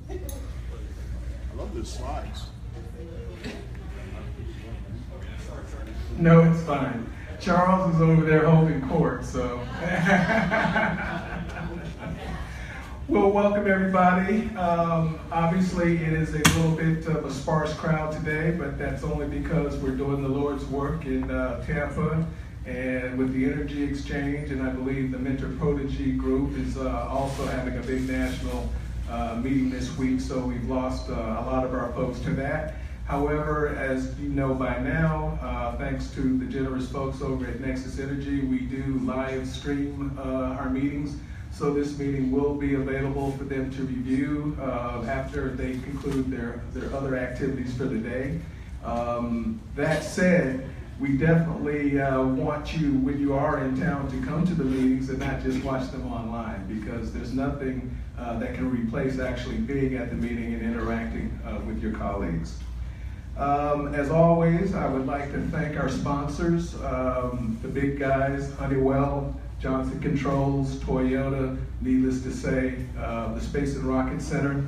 I love those slides. No, it's fine. Charles is over there holding court, so. Well, welcome everybody. Obviously, it is a little bit of a sparse crowd today, but that's only because we're doing the Lord's work in Tampa and with the Energy Exchange, and I believe the Mentor Protege group is also having a big national meeting this week, so we've lost a lot of our folks to that. However, as you know by now, thanks to the generous folks over at Nexus Energy, we do live stream our meetings. So this meeting will be available for them to review after they conclude their other activities for the day. That said, we definitely want you, when you are in town, to come to the meetings and not just watch them online, because there's nothing that can replace actually being at the meeting and interacting with your colleagues. As always, I would like to thank our sponsors, the big guys, Honeywell, Johnson Controls, Toyota, needless to say, the Space and Rocket Center,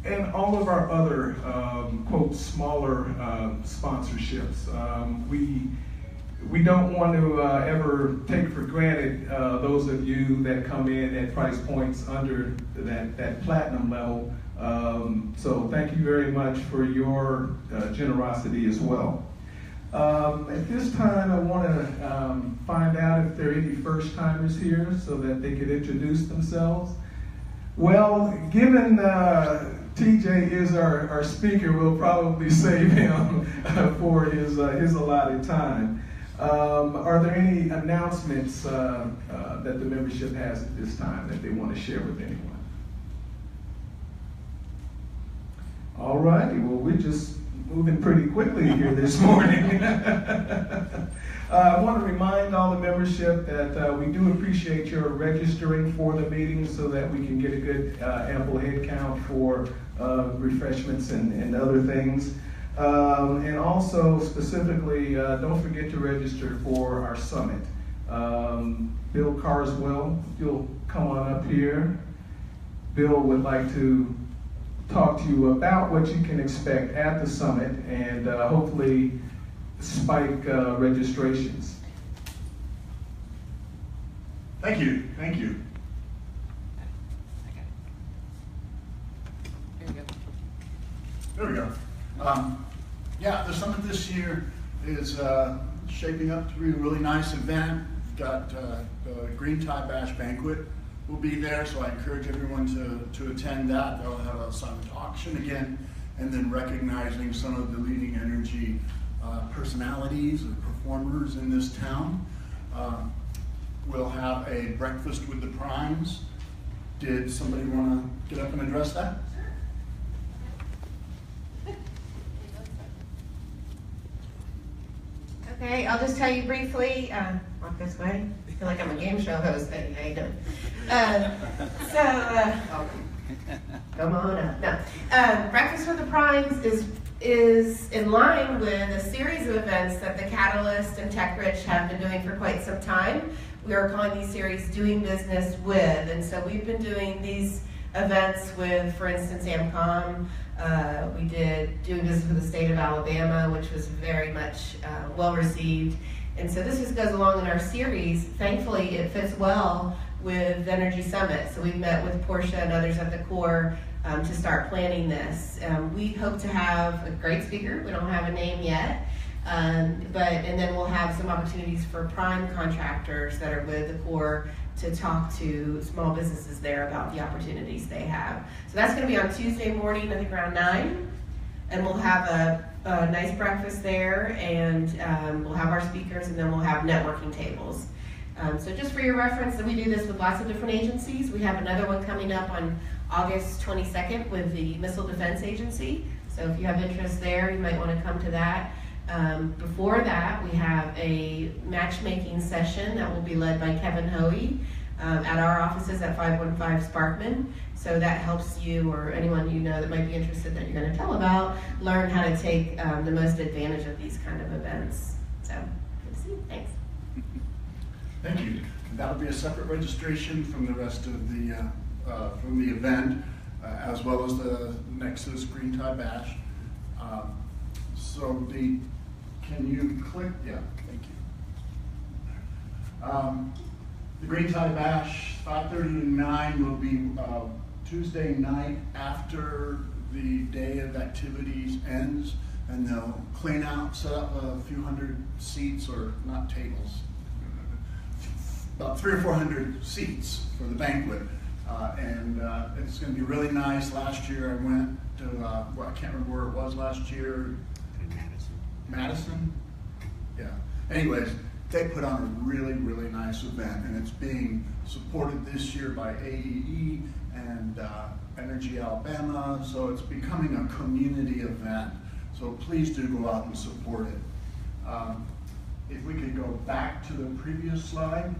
and all of our other, quote, smaller sponsorships. We don't want to ever take for granted those of you that come in at price points under that platinum level. So thank you very much for your generosity as well. At this time, I want to find out if there are any first-timers here so that they could introduce themselves. Well, given TJ is our speaker, we'll probably save him for his allotted time. Are there any announcements that the membership has at this time that they want to share with anyone? All righty, well, we're just moving pretty quickly here this morning. I want to remind all the membership that we do appreciate your registering for the meeting so that we can get a good ample head count for refreshments and other things. And also, specifically, don't forget to register for our summit. Bill Carswell, if you'll come on up here. Bill would like to talk to you about what you can expect at the summit and hopefully spike registrations. Thank you. There we go. Yeah, the summit this year is shaping up to be a really nice event. We've got the Green Tie Bash Banquet will be there, so I encourage everyone to attend that. They'll have a silent auction again, and then recognizing some of the leading energy personalities and performers in this town. We'll have a breakfast with the primes. Did somebody want to get up and address that? Okay, I'll just tell you briefly, walk this way. I feel like I'm a game show host. Hey, how you doing? Come on up. No. Breakfast with the Primes is in line with a series of events that the Catalyst and TechRich have been doing for quite some time. We are calling these series Doing Business With, and so we've been doing these events with, for instance, AMCOM. We did Doing Business with the State of Alabama, which was very much well received. And so this just goes along in our series. Thankfully, it fits well with the Energy Summit. So we've met with Portia and others at the core to start planning this. We hope to have a great speaker. We don't have a name yet. And then we'll have some opportunities for prime contractors that are with the core to talk to small businesses there about the opportunities they have. So that's going to be on Tuesday morning, I think around 9. And we'll have a nice breakfast there, and we'll have our speakers, and then we'll have networking tables. So just for your reference, we do this with lots of different agencies. We have another one coming up on August 22nd with the Missile Defense Agency. So if you have interest there, you might want to come to that. Before that, we have a matchmaking session that will be led by Kevin Hoey at our offices at 515 Sparkman. So that helps you, or anyone you know that might be interested that you're going to tell about, learn how to take the most advantage of these kind of events. So, good to see you. Thanks. Thank you. That'll be a separate registration from the rest of the event, as well as the Nexus Green Tie Bash. Can you click? Yeah, thank you. The Green Tie Bash, 5:30 to 9, will be Tuesday night after the day of activities ends, and they'll clean out, set up a few hundred seats, or not tables, about 300 or 400 seats for the banquet. And it's going to be really nice. Last year I went to, I can't remember where it was last year. Madison? Yeah. Anyways, they put on a really, really nice event, and it's being supported this year by AEE and Energy Alabama, so it's becoming a community event. So please do go out and support it. If we could go back to the previous slide.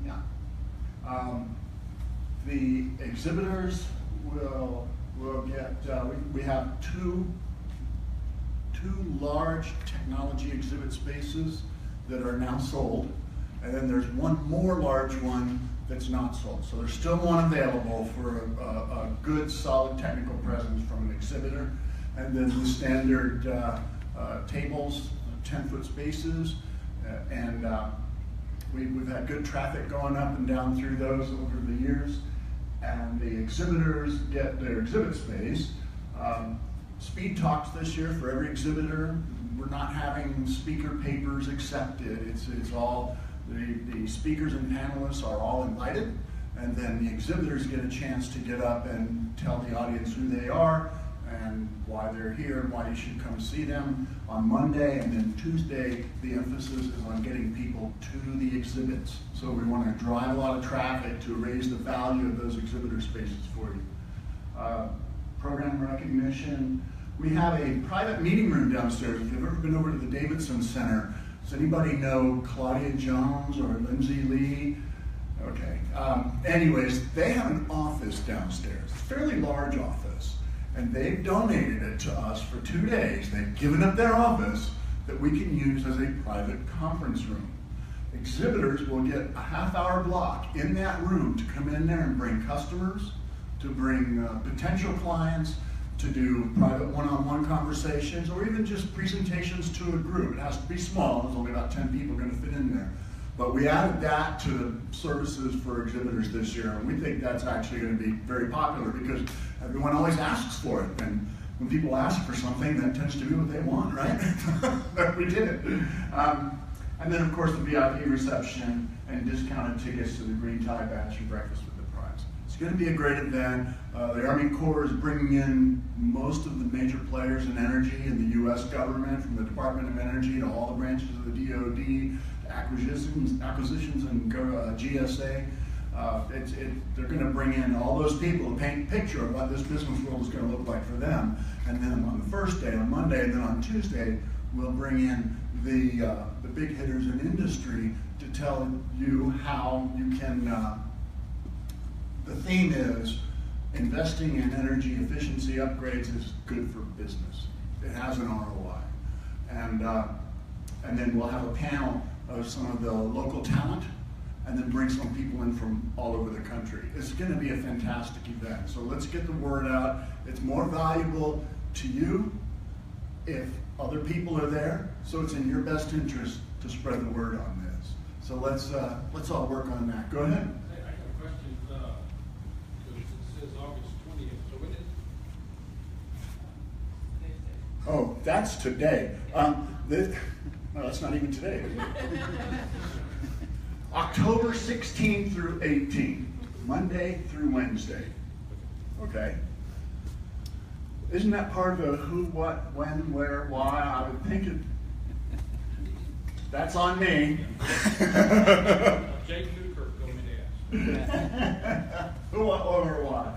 Yeah. The exhibitors will get, we have two large technology exhibit spaces that are now sold, and then there's one more large one that's not sold. So there's still one available for a good, solid technical presence from an exhibitor, and then the standard tables, 10-foot spaces, and we've had good traffic going up and down through those over the years, and the exhibitors get their exhibit space. Speed talks this year for every exhibitor. We're not having speaker papers accepted. It's all, the speakers and panelists are all invited, and then the exhibitors get a chance to get up and tell the audience who they are and why they're here and why you should come see them on Monday. And then Tuesday, the emphasis is on getting people to the exhibits. So we want to drive a lot of traffic to raise the value of those exhibitor spaces for you. Program recognition. We have a private meeting room downstairs. If you've ever been over to the Davidson Center, does anybody know Claudia Jones or Lindsay Lee? Okay. Anyways, they have an office downstairs, a fairly large office, and they've donated it to us for 2 days. They've given up their office that we can use as a private conference room. Exhibitors will get a half-hour block in that room to come in there and bring customers, to bring potential clients, to do private one-on-one conversations, or even just presentations to a group. It has to be small. There's only about 10 people going to fit in there. But we added that to the services for exhibitors this year, and we think that's actually going to be very popular because everyone always asks for it. And when people ask for something, that tends to be what they want, right? We did it. And then, of course, the VIP reception and discounted tickets to the Green Tie Bash and breakfast with the prize. It's going to be a great event. The Army Corps is bringing in most of the major players in energy in the U.S. government, from the Department of Energy to all the branches of the DOD, acquisitions and GSA. They're going to bring in all those people to paint a picture of what this business world is going to look like for them. And then on the first day, on Monday, and then on Tuesday, we'll bring in the big hitters in industry to tell you how you can. The theme is investing in energy efficiency upgrades is good for business. It has an ROI, and then we'll have a panel of some of the local talent, and then bring some people in from all over the country. It's going to be a fantastic event. So let's get the word out. It's more valuable to you if other people are there. So it's in your best interest to spread the word on this. So let's all work on that. Go ahead. Hey, I got a question. It says August 20th. So when is? Oh, that's today. No, that's not even today, is it? October 16th through 18th, Monday through Wednesday. Okay. Isn't that part of the who, what, when, where, why? I would think it. That's on me. Jake Newkirk told me to ask. Who, what, or why?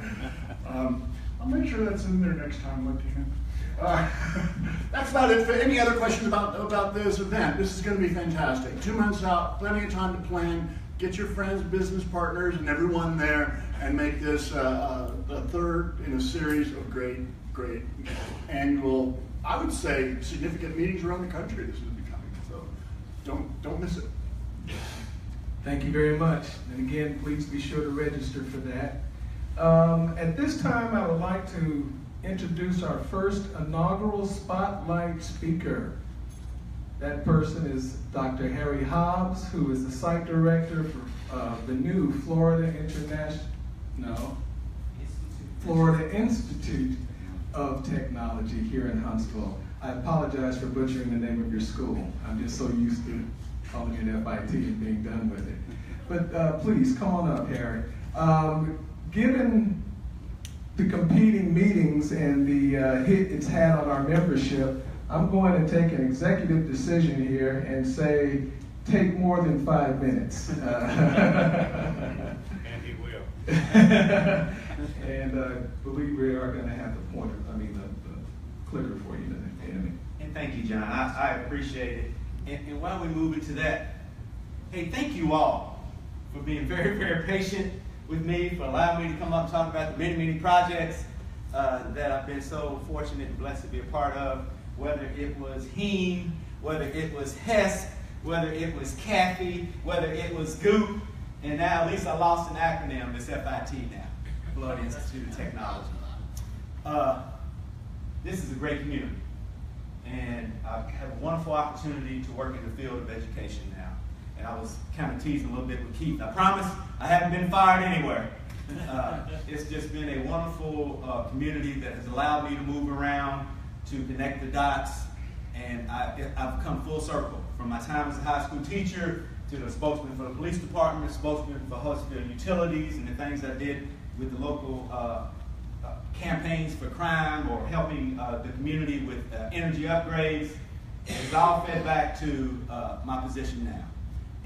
I'll make sure that's in there next time. Look to him. That's about it. For any other questions about this event, this is going to be fantastic. 2 months out, plenty of time to plan. Get your friends, business partners, and everyone there, and make this the third in a series of great annual, I would say, significant meetings around the country. This is becoming. don't miss it. Thank you very much. And again, please be sure to register for that. At this time, I would like to introduce our first inaugural Spotlight speaker. That person is Dr. Harry Hobbs, who is the site director for the new Florida Institute of Technology here in Huntsville. I apologize for butchering the name of your school. I'm just so used to calling it FIT and being done with it. But please, come on up, Harry. Given the competing meetings and the hit it's had on our membership, I'm going to take an executive decision here and say, take more than 5 minutes. And he will. And I believe we are going to have the pointer, the clicker for you, Andy. And thank you, John. I appreciate it. And while we move into that, hey, thank you all for being very, very patient with me, for allowing me to come up and talk about the many, many projects that I've been so fortunate and blessed to be a part of, whether it was HEAM, whether it was HESP, whether it was Kathy, whether it was GOOP, and now at least I lost an acronym, it's FIT now, Florida Institute of Technology. This is a great community, and I have a wonderful opportunity to work in the field of education now. And I was kind of teasing a little bit with Keith. I promise I haven't been fired anywhere. It's just been a wonderful community that has allowed me to move around, to connect the dots, and I've come full circle from my time as a high school teacher to the spokesman for the police department, spokesman for Huntsville Utilities, and the things I did with the local campaigns for crime or helping the community with energy upgrades. It's all fed back to my position now.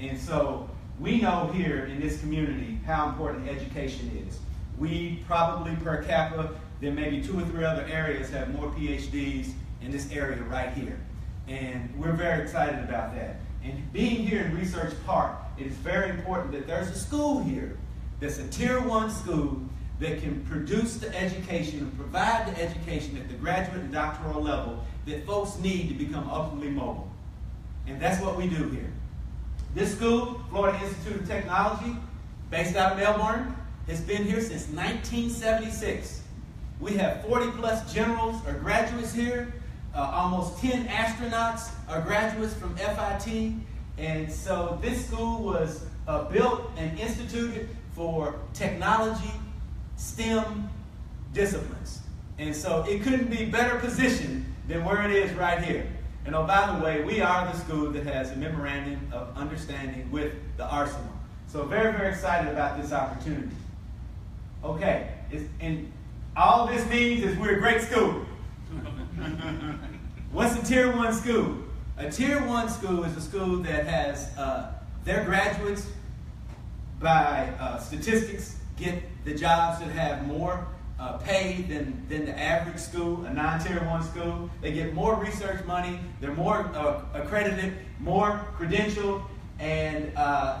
And so we know here in this community how important education is. We probably per capita, than maybe 2 or 3 other areas, have more PhDs in this area right here. And we're very excited about that. And being here in Research Park, it is very important that there's a school here that's a Tier 1 school that can produce the education and provide the education at the graduate and doctoral level that folks need to become ultimately mobile. And that's what we do here. This school, Florida Institute of Technology, based out of Melbourne, has been here since 1976. We have 40 plus generals or graduates here. Almost 10 astronauts are graduates from FIT. And so this school was built and instituted for technology, STEM disciplines. And so it couldn't be better positioned than where it is right here. And oh, by the way, we are the school that has a memorandum of understanding with the Arsenal. So very, very excited about this opportunity. Okay, and all this means is we're a great school. What's a Tier 1 school? A Tier 1 school is a school that has their graduates, by statistics, get the jobs that have more pay than the average school, a non-Tier 1 school. They get more research money, they're more accredited, more credentialed, and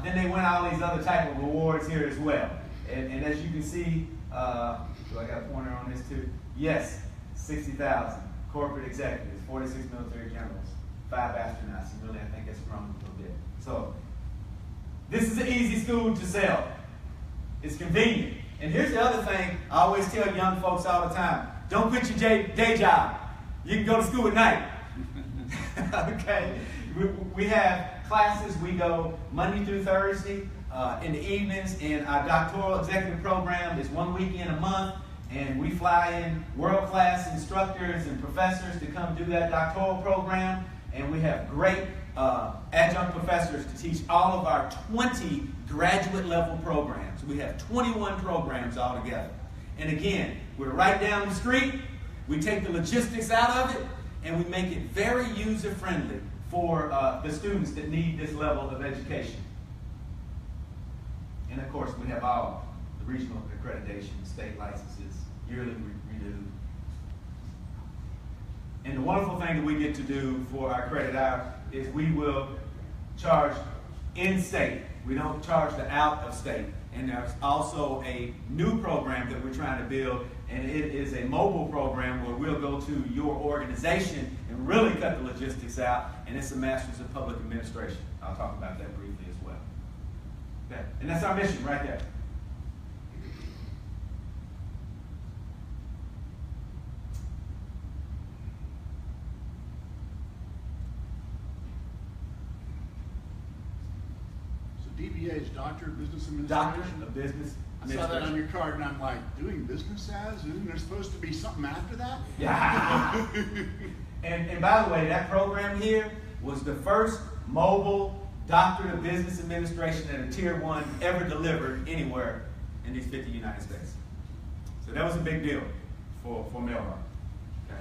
then they win all these other type of awards here as well. And as you can see, do I got a pointer on this too? Yes, 60,000 corporate executives, 46 military generals, 5 astronauts, and really I think it's grown a little bit. So this is an easy school to sell. It's convenient. And here's the other thing I always tell young folks all the time. Don't quit your day job. You can go to school at night. Okay? We have classes. We go Monday through Thursday in the evenings. And our doctoral executive program is 1 weekend a month. And we fly in world-class instructors and professors to come do that doctoral program. And we have great adjunct professors to teach all of our 20 graduate level programs. We have 21 programs altogether. And again, we're right down the street. We take the logistics out of it, and we make it very user-friendly for the students that need this level of education. And of course, we have all the regional accreditation, state licenses, yearly renewed. And the wonderful thing that we get to do for our credit hour is we will charge in-state. We don't charge the out-of-state. And there's also a new program that we're trying to build, and it is a mobile program where we'll go to your organization and really cut the logistics out, and it's a Master's of Public Administration. I'll talk about that briefly as well. Okay. And that's our mission right there. DBA is Doctor of Business Doctor Administration. of Business I saw that on your card and I'm like, doing business as? Isn't there supposed to be something after that? Yeah. and by the way, that program here was the first mobile Doctorate of Business Administration at a Tier 1 ever delivered anywhere in these 50 United States. So that was a big deal for Melbourne. Okay.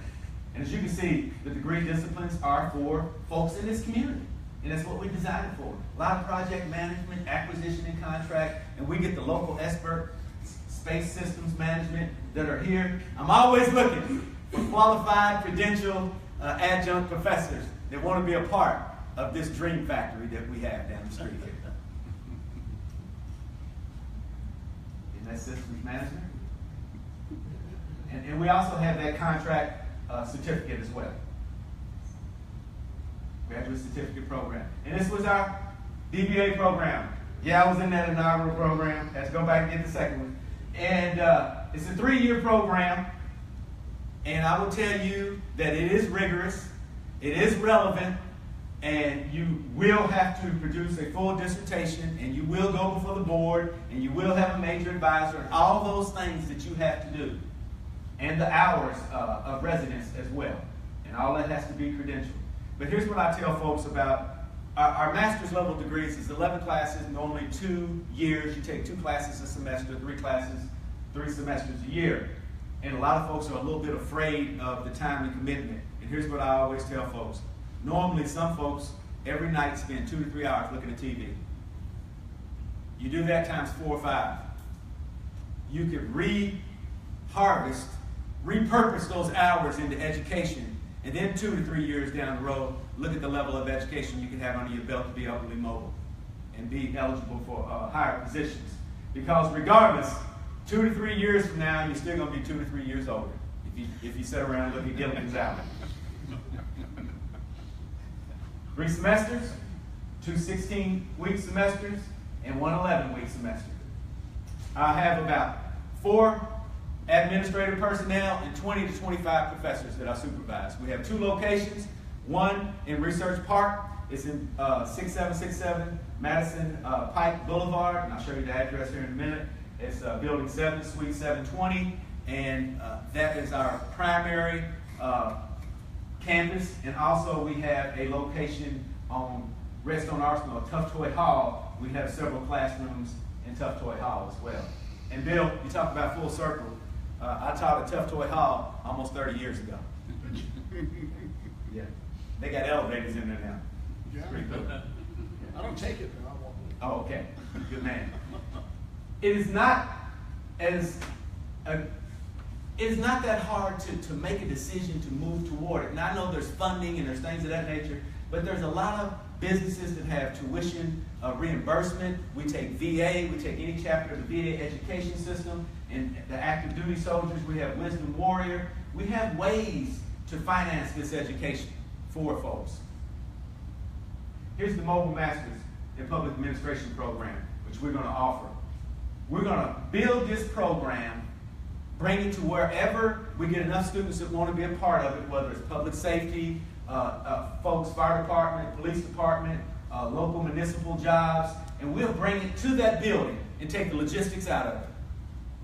And as you can see, the degree disciplines are for folks in this community. And that's what we designed it for. A lot of project management, acquisition and contract, and we get the local expert space systems management that are here. I'm always looking for qualified, credentialed, adjunct professors that want to be a part of this dream factory that we have down the street here. Isn't that systems management? And we also have that contract certificate as well. Graduate certificate program. And this was our DBA program. Yeah, I was in that inaugural program. Let's go back and get the second one. And it's a 3-year program. And I will tell you that it is rigorous, it is relevant, and you will have to produce a full dissertation, and you will go before the board, and you will have a major advisor, and all those things that you have to do. And the hours of residence as well. And all that has to be credentialed. But here's what I tell folks about our master's level degrees. Is 11 classes, normally 2 years. You take 2 classes a semester, 3 classes, 3 semesters a year. And a lot of folks are a little bit afraid of the time and commitment. And here's what I always tell folks. Normally, some folks every night spend 2 to 3 hours looking at TV. You do that times 4 or 5. You could repurpose those hours into education. And then 2 to 3 years down the road, look at the level of education you can have under your belt to be upwardly mobile and be eligible for higher positions. Because regardless, 2 to 3 years from now, you're still going to be 2 to 3 years older if you sit around and look at Gilligan's Island. 3 semesters, 2 16-week semesters, and 1 11-week semester. I have about 4 administrative personnel and 20 to 25 professors that I supervise. We have 2 locations, one in Research Park. It's in 6767 Madison Pike Boulevard, and I'll show you the address here in a minute. It's Building 7, Suite 720, and that is our primary campus. And also we have a location on Redstone Arsenal, Tough Toy Hall. We have several classrooms in Tough Toy Hall as well. And Bill, you talk about full circle. I taught at Tough Toy Hall almost 30 years ago. Yeah, they got elevators in there now. Yeah. It's pretty cool. I don't take it, but I won't. Oh, okay. Good man. It is not that hard to make a decision to move toward it. And I know there's funding and there's things of that nature, but there's a lot of businesses that have tuition reimbursement. We take VA, we take any chapter of the VA education system, and the active duty soldiers, we have Wisdom Warrior. We have ways to finance this education for folks. Here's the Mobile Masters in Public Administration program, which we're going to offer. We're going to build this program, bring it to wherever we get enough students that want to be a part of it, whether it's public safety, folks, fire department, police department, local municipal jobs, and we'll bring it to that building and take the logistics out of it.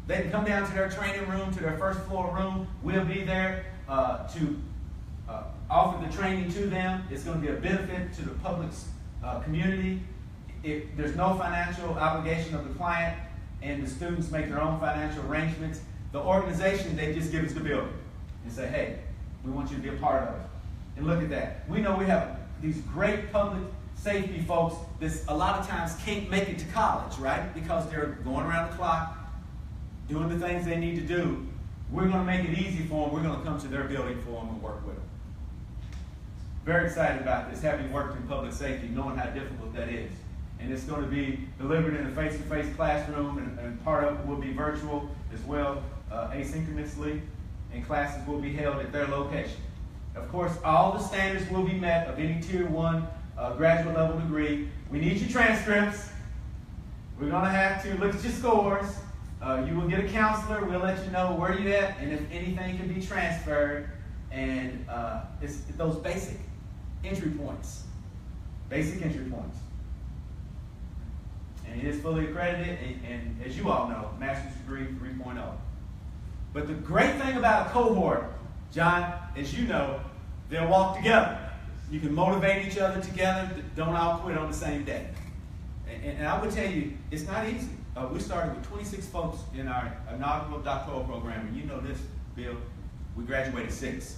They can come down to their training room, to their first floor room. We'll be there to offer the training to them. It's going to be a benefit to the public's community. There's no financial obligation of the client, and the students make their own financial arrangements. The organization, they just give us the building and say, hey, we want you to be a part of it. And look at that. We know we have these great public safety folks that a lot of times can't make it to college, right? Because they're going around the clock, doing the things they need to do. We're going to make it easy for them. We're going to come to their building for them and work with them. Very excited about this, having worked in public safety, knowing how difficult that is. And it's going to be delivered in a face-to-face classroom, and part of it will be virtual as well, asynchronously, and classes will be held at their location. Of course, all the standards will be met of any Tier 1 graduate level degree. We need your transcripts. We're going to have to look at your scores. You will get a counselor. We'll let you know where you're at and if anything can be transferred. And it's those basic entry points. Basic entry points. And it is fully accredited, and as you all know, master's degree 3.0. But the great thing about a cohort, John, as you know, they'll walk together. You can motivate each other together. Don't all quit on the same day. And I would tell you, it's not easy. We started with 26 folks in our inaugural doctoral program, and you know this, Bill, we graduated 6.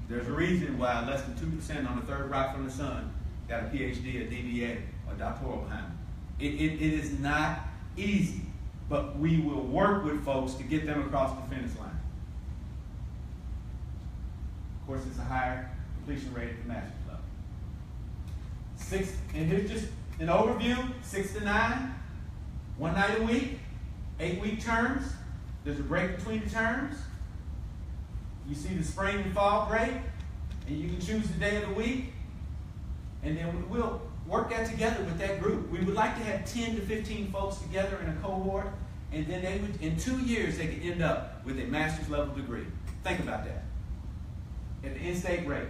There's a reason why less than 2% on the third rock from the sun got a PhD, a DBA, or doctoral behind them. It is not easy, but we will work with folks to get them across the finish line. Of course, it's a higher completion rate at the master's level. And here's just an overview, 6 to 9, 1 night a week, 8-week terms. There's a break between the terms. You see the spring and fall break, and you can choose the day of the week. And then we'll work that together with that group. We would like to have 10 to 15 folks together in a cohort, and then they would, in 2 years, they could end up with a master's level degree. Think about that. At the in-state rate.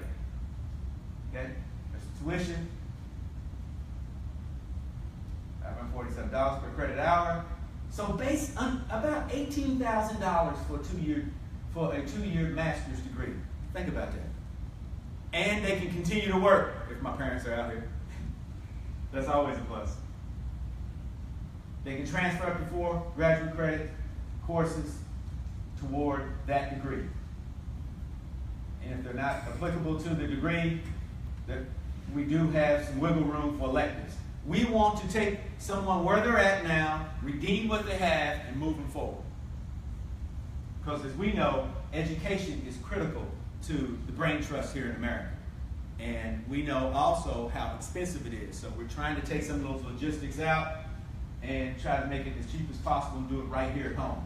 Okay? There's tuition, $547 per credit hour. So based on about $18,000 for a two-year master's degree. Think about that. And they can continue to work if my parents are out here. That's always a plus. They can transfer up to 4 graduate credit courses toward that degree. And if they're not applicable to the degree, we do have some wiggle room for electives. We want to take someone where they're at now, redeem what they have, and move them forward. Because as we know, education is critical to the brain trust here in America. And we know also how expensive it is. So we're trying to take some of those logistics out and try to make it as cheap as possible and do it right here at home.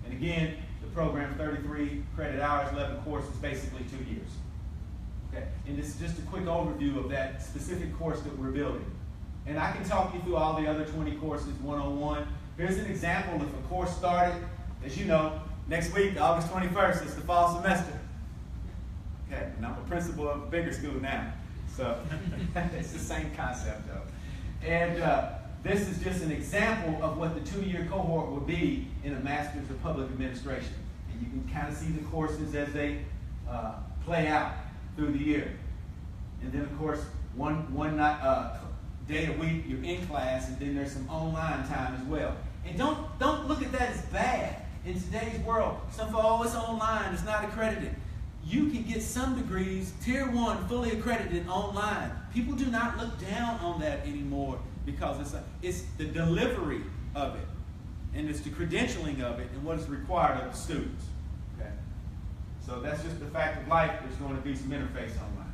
And again, the program, 33 credit hours, 11 courses, basically 2 years. Okay? And this is just a quick overview of that specific course that we're building. And I can talk you through all the other 20 courses one-on-one. Here's an example if a course started, as you know, next week, August 21st, it's the fall semester. Okay, and I'm a principal of a bigger school now. So it's the same concept though. And this is just an example of what the 2-year cohort will be in a Master's of Public Administration. And you can kind of see the courses as they play out through the year. And then of course, one day a week you're in class, and then there's some online time as well. And don't look at that as bad. In today's world, some folks, oh, it's online, it's not accredited. You can get some degrees, Tier 1, fully accredited online. People do not look down on that anymore because it's the delivery of it, and it's the credentialing of it, and what is required of the students. Okay? So that's just the fact of life. There's going to be some interface online.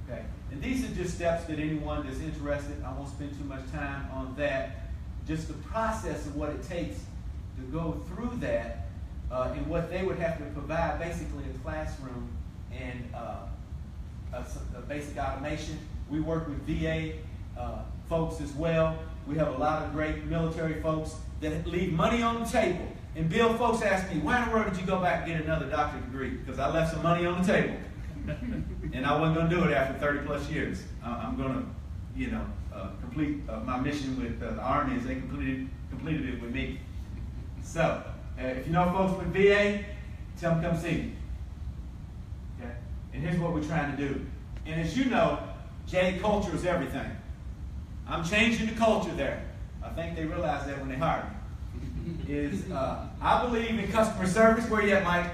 Okay? And these are just steps that anyone that's interested, I won't spend too much time on that, just the process of what it takes to go through that, and what they would have to provide, basically a classroom and a basic automation. We work with VA folks as well. We have a lot of great military folks that leave money on the table. And Bill, folks ask me, why in the world did you go back and get another doctorate degree? Because I left some money on the table. And I wasn't going to do it after 30 plus years. I'm going to, complete my mission with the Army as they completed it with me. So, if you know folks with VA, tell them come see me. Okay? And here's what we're trying to do. And as you know, Jay, culture is everything. I'm changing the culture there. I think they realize that when they hire me. I believe in customer service. Where you at, Mike?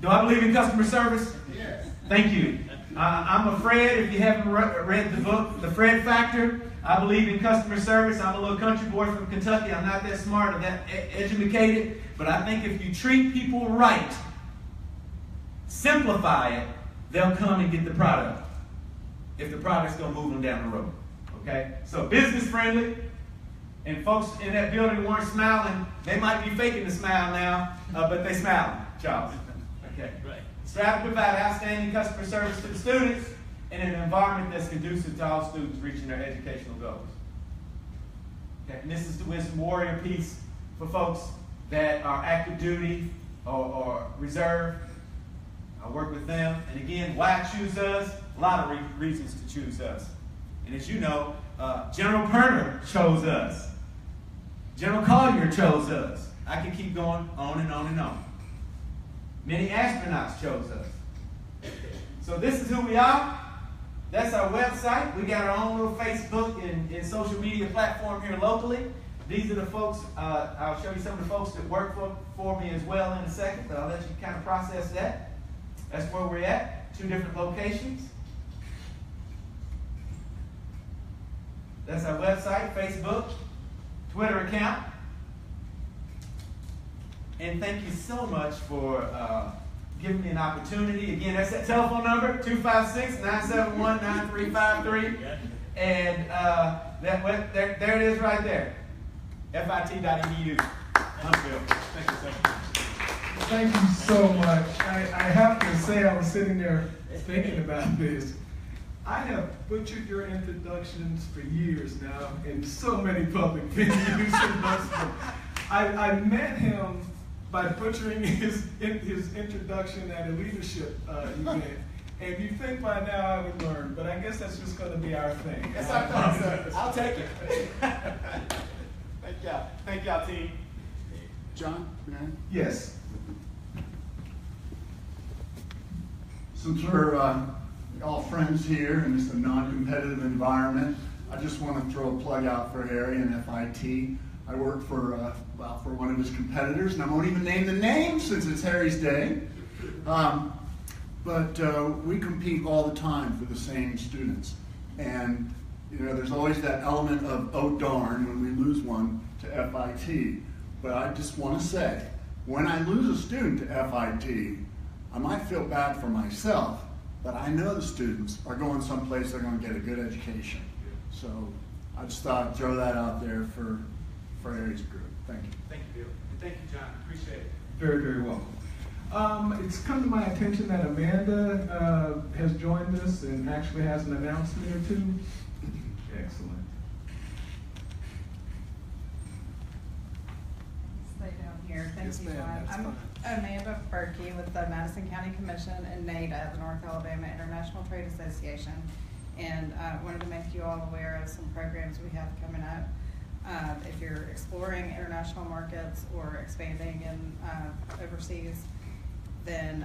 Do I believe in customer service? Yes. Thank you. I'm a Fred. If you haven't read the book, The Fred Factor, I believe in customer service. I'm a little country boy from Kentucky. I'm not that smart or that educated, but I think if you treat people right, simplify it, they'll come and get the product. If the product's going to move them down the road. Okay? So business friendly, and folks in that building weren't smiling. They might be faking the smile now, but they smiling, Charles. Okay. Right. Strive to provide outstanding customer service to the students in an environment that's conducive to all students reaching their educational goals. Okay. And this is the Wisdom Warrior piece for folks that are active duty or reserve. I work with them. And again, why choose us? A lot of reasons to choose us. And as you know, General Perner chose us. General Collier chose us. I can keep going on and on and on. Many astronauts chose us. So this is who we are. That's our website. We got our own little Facebook and social media platform here locally. These are the folks, I'll show you some of the folks that work for me as well in a second, but I'll let you kind of process that. That's where we're at, 2 different locations. That's our website, Facebook, Twitter account. And thank you so much for giving me an opportunity. Again, that's that telephone number, 256-971-9353. And there it is right there. FIT.edu. Huntsville. Thank you, sir. Thank you so much. I have to say, I was sitting there thinking about this. I have butchered your introductions for years now in so many public venues in Huntsville. I met him by butchering his introduction at a leadership event. And you think by now I would learn, but I guess that's just going to be our thing. That's our thing, sir. I'll take it. Thank y'all, team. John, man. Yes. Since we're all friends here and it's a non-competitive environment, I just want to throw a plug out for Harry and FIT. I work for one of his competitors, and I won't even name the name since it's Harry's day. But we compete all the time for the same students. And there's always that element of, oh darn, when we lose one to FIT. But I just want to say, when I lose a student to FIT, I might feel bad for myself, but I know the students are going someplace they're going to get a good education. So I just thought I'd throw that out there for Harry's group. Thank you. Thank you, Bill. And thank you, John. Appreciate it. Very, very welcome. It's come to my attention that Amanda has joined us and actually has an announcement or two. Excellent. Stay down here. Thank Yes, you, ma'am, John. that's I'm fine. Amanda Berkey with the Madison County Commission and NADA, the North Alabama International Trade Association. And I wanted to make you all aware of some programs we have coming up. If you're exploring international markets or expanding in overseas, then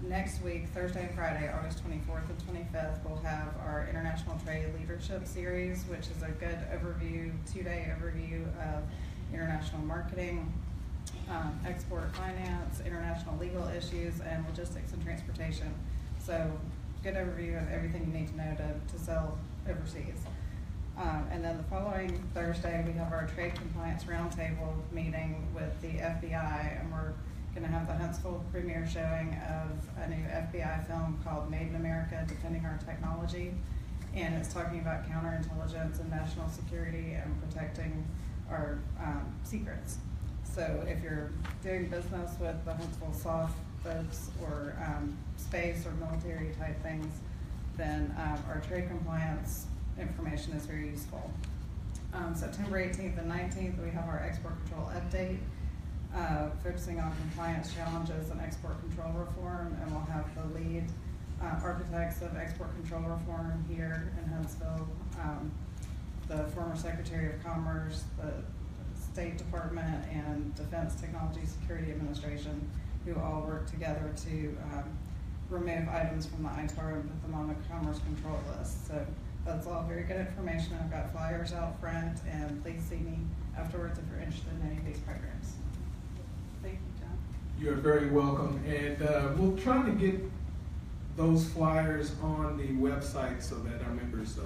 next week, Thursday and Friday, August 24th and 25th, we'll have our International Trade Leadership Series, which is a good overview, 2-day overview of international marketing, export finance, international legal issues, and logistics and transportation. So good overview of everything you need to know to sell overseas. And then the following Thursday, we have our Trade Compliance Roundtable meeting with the FBI, and we're going to have the Huntsville premiere showing of a new FBI film called Made in America, Defending Our Technology. And it's talking about counterintelligence and national security and protecting our secrets. So if you're doing business with the Huntsville soft folks or space or military type things, then our trade compliance information is very useful. September 18th and 19th, we have our export control update, focusing on compliance challenges and export control reform, and we'll have the lead architects of export control reform here in Huntsville, the former Secretary of Commerce, the State Department, and Defense Technology Security Administration, who all work together to remove items from the ITAR and put them on the Commerce Control List. So that's all very good information. I've got flyers out front, and please see me afterwards if you're interested in any of these programs. Thank you, John. You're very welcome. And we'll try to get those flyers on the website so that our members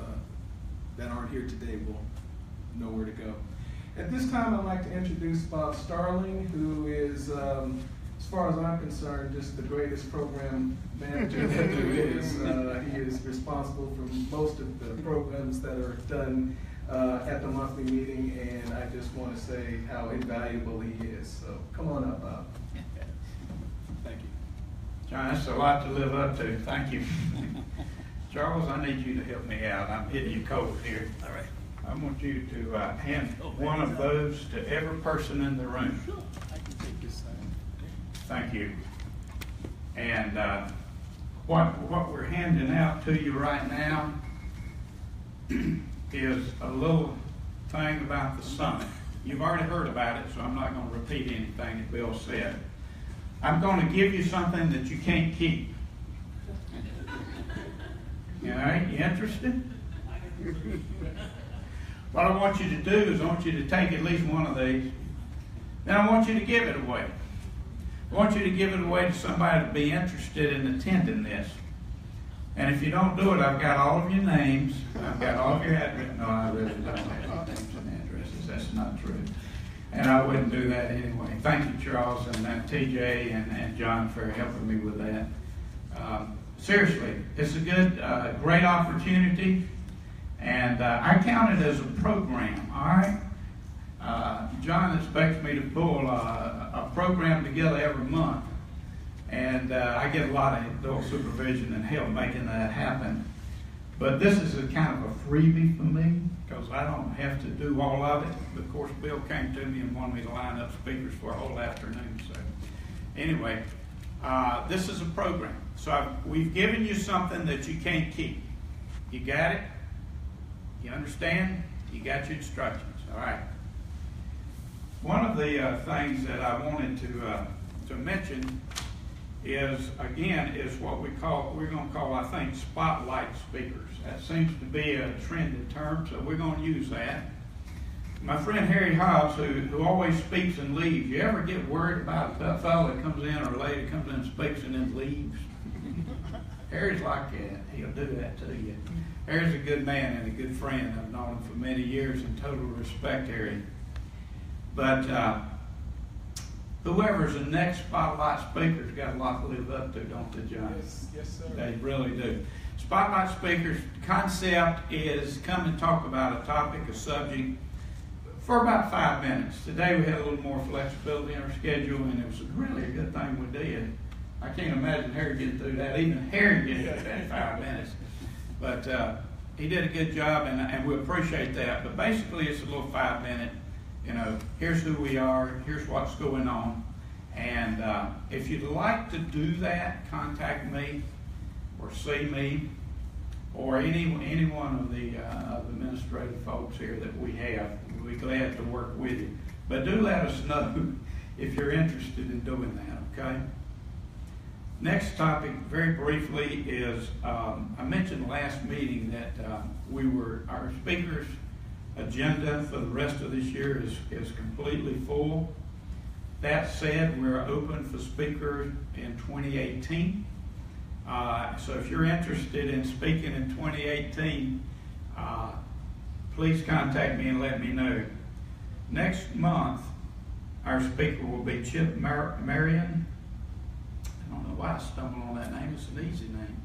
that aren't here today will know where to go. At this time, I'd like to introduce Bob Starling, who is, as far as I'm concerned, just the greatest program manager that there is. He is responsible for most of the programs that are done at the monthly meeting, and I just want to say how invaluable he is. So come on up, Bob. Thank you. John, that's a lot to live up to. Thank you. Charles, I need you to help me out. I'm hitting you cold here. All right. I want you to hand one of those to every person in the room. Sure. I can take this side. Thank you. And what we're handing out to you right now is a little thing about the summit. You've already heard about it, so I'm not going to repeat anything that Bill said. I'm going to give you something that you can't keep. All right, you interested? What I want you to do is I want you to take at least one of these, then I want you to give it away. I want you to give it away to somebody to be interested in attending this. And if you don't do it, I've got all of your names, I've got all of your addresses. No, I really don't have your names and addresses. That's not true. And I wouldn't do that anyway. Thank you, Charles, and TJ and John for helping me with that. Seriously, it's a good, great opportunity, and I count it as a program, all right? John expects me to pull a program together every month, and I get a lot of adult supervision and help making that happen. But this is a kind of a freebie for me, because I don't have to do all of it. But of course, Bill came to me and wanted me to line up speakers for a whole afternoon. So anyway, this is a program. So we've given you something that you can't keep. You got it? You understand? You got your instructions. All right. One of the things that I wanted to mention is, again, is what we're going to call, I think, spotlight speakers. That seems to be a trended term, so we're going to use that. My friend Harry Hobbs, who always speaks and leaves, you ever get worried about a fellow that comes in or a lady that comes in and speaks and then leaves? Harry's like that. He'll do that to you. Harry's a good man and a good friend. I've known him for many years and total respect Harry. But whoever's the next spotlight speaker's got a lot to live up to, don't they, John? Yes, sir. They really do. Spotlight speakers concept is come and talk about a topic, a subject, for about 5 minutes. Today we had a little more flexibility in our schedule, and it was really a good thing we did. I can't imagine Harry getting through that, even Harry getting through that in 5 minutes. But he did a good job, and we appreciate that. But basically it's a little 5-minute, here's who we are, here's what's going on. And if you'd like to do that, contact me or see me or any one of the administrative folks here that we have. We'll be glad to work with you. But do let us know if you're interested in doing that, okay? Next topic, very briefly, is I mentioned last meeting that our speakers' agenda for the rest of this year is completely full. That said, we're open for speakers in 2018. So if you're interested in speaking in 2018, please contact me and let me know. Next month, our speaker will be Chip Marion. I don't know why I stumbled on that name. It's an easy name.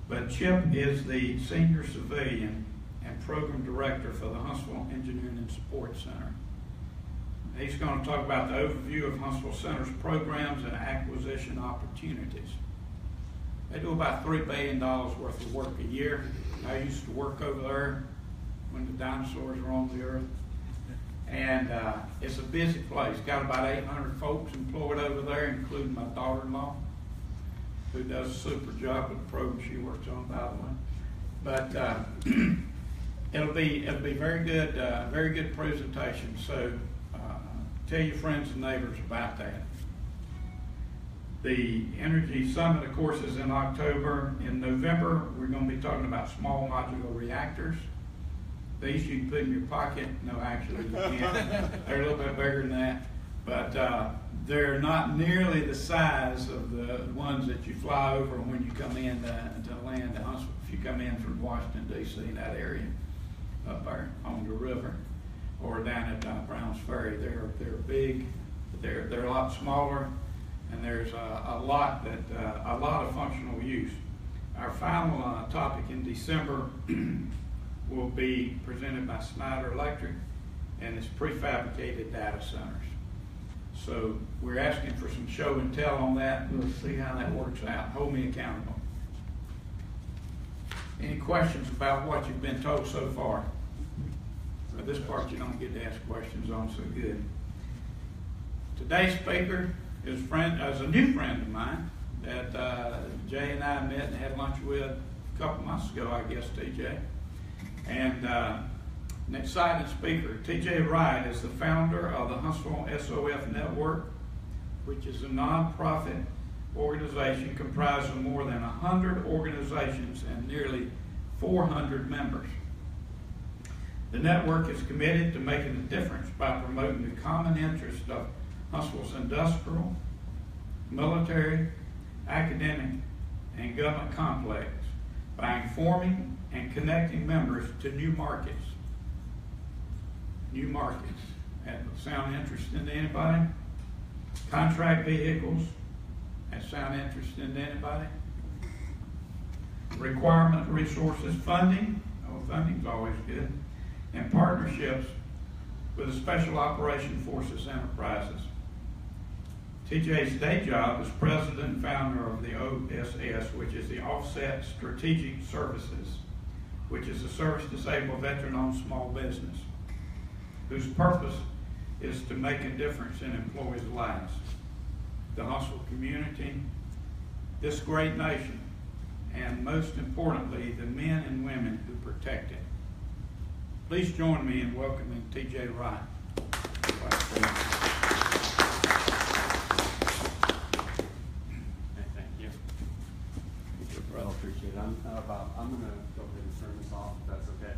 But Chip is the Senior Civilian and Program Director for the Huntsville Engineering and Support Center. He's going to talk about the overview of Huntsville Center's programs and acquisition opportunities. They do about $3 billion worth of work a year. I used to work over there when the dinosaurs were on the earth. And it's a busy place. Got about 800 folks employed over there, including my daughter-in-law, who does a super job with the program she works on, by the way. But it'll be very good presentation. So tell your friends and neighbors about that. The Energy Summit, of course, is in October. In November, we're going to be talking about small modular reactors. These you can put in your pocket. No, actually, you can't. They're a little bit bigger than that. But they're not nearly the size of the ones that you fly over when you come in to land in Huntsville. If you come in from Washington, D.C., that area up there on the river, or down at Browns Ferry, they're big. They're a lot smaller, and there's a lot of functional use. Our final topic in December will be presented by Snyder Electric, and it's prefabricated data centers. So we're asking for some show and tell on that. We'll see how that works out. Hold me accountable. Any questions about what you've been told so far? For this part you don't get to ask questions on, so good. Today's speaker is a new friend of mine that Jay and I met and had lunch with a couple months ago, I guess, TJ. And an exciting speaker. TJ Wright is the founder of the Huntsville SOF Network, which is a nonprofit organization comprised of more than 100 organizations and nearly 400 members. The network is committed to making a difference by promoting the common interest of Huntsville's industrial, military, academic, and government complex by informing and connecting members to new markets. New markets. That sound interesting to anybody? Contract vehicles. That sound interesting to anybody? Requirement resources, funding. Oh, funding's always good. And partnerships with the Special Operation Forces enterprises. TJ's day job is president and founder of the OSS, which is the Offset Strategic Services, which is a service-disabled veteran-owned small business, whose purpose is to make a difference in employees' lives, the Huntsville community, this great nation, and most importantly, the men and women who protect it. Please join me in welcoming TJ Wright. Thank you. Well, appreciate it. I'm going to go ahead and turn this off, if that's okay.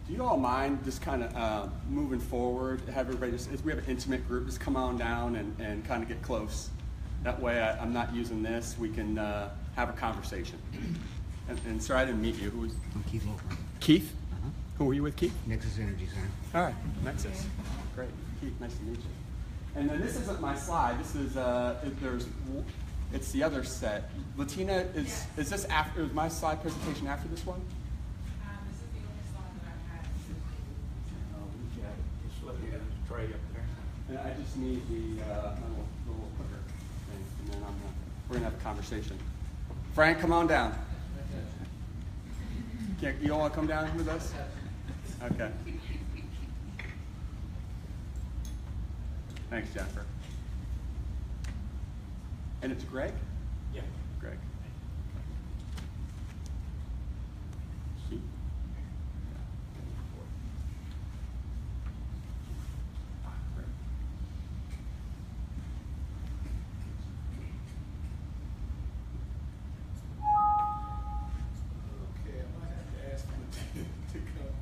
Do you all mind just kind of moving forward, have everybody just, we have an intimate group, just come on down and kind of get close. That way I'm not using this, we can have a conversation. And sir, I didn't meet you. Who was? I'm Keith Wolfram. Keith? Who were you with, Keith? Nexus Energy Center. All right, Nexus. Great. Keith, nice to meet you. And then this isn't my slide. This is, it's the other set. Latina, is this after, is my slide presentation after this one? This is the only slide that I've had. Just let me get the tray up there. And I just need the little clicker thing, and then we're going to have a conversation. Frank, come on down. You all want to come down with us? Okay. Thanks, Jennifer. And it's Greg? Yeah. Greg. See? Okay, I might have to ask him to come.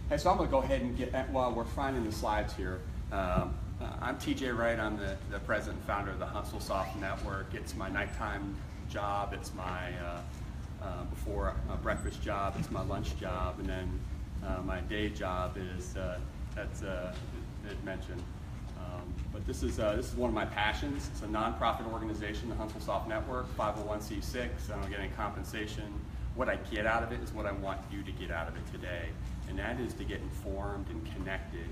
Hey, so I'm going to go ahead and get, while we're finding the slides here, I'm TJ Wright. I'm the president and founder of the Huntsville Soft Network. It's my nighttime job. It's my before breakfast job. It's my lunch job. And then my day job is, that's it mentioned. But this is one of my passions. It's a nonprofit organization, the Huntsville Soft Network, 501c6. I don't get any compensation. What I get out of it is what I want you to get out of it today, and that is to get informed and connected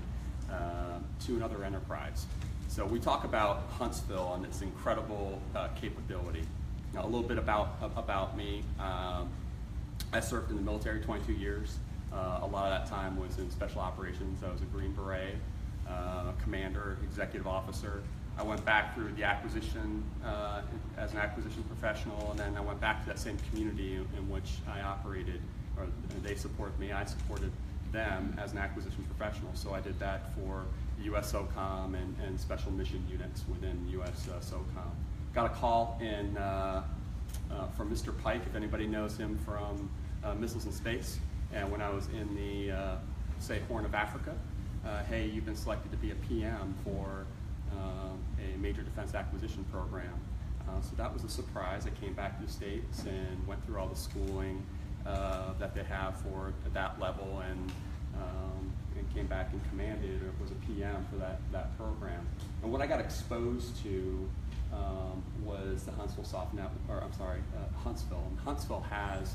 to another enterprise. So we talk about Huntsville and its incredible capability. Now, a little bit about me. I served in the military 22 years. A lot of that time was in special operations. I was a Green Beret, commander, executive officer. I went back through the acquisition as an acquisition professional, and then I went back to that same community in which I operated, or they supported me. I supported them as an acquisition professional. So I did that for U.S. SOCOM and special mission units within U.S. SOCOM. Got a call in from Mr. Pike, if anybody knows him from Missiles in Space. And when I was in the, say, Horn of Africa, hey, you've been selected to be a PM for a major defense acquisition program. So that was a surprise. I came back to the States and went through all the schooling that they have for that level, and came back and commanded, or was a PM for that program. And what I got exposed to was the Huntsville Huntsville. And Huntsville has,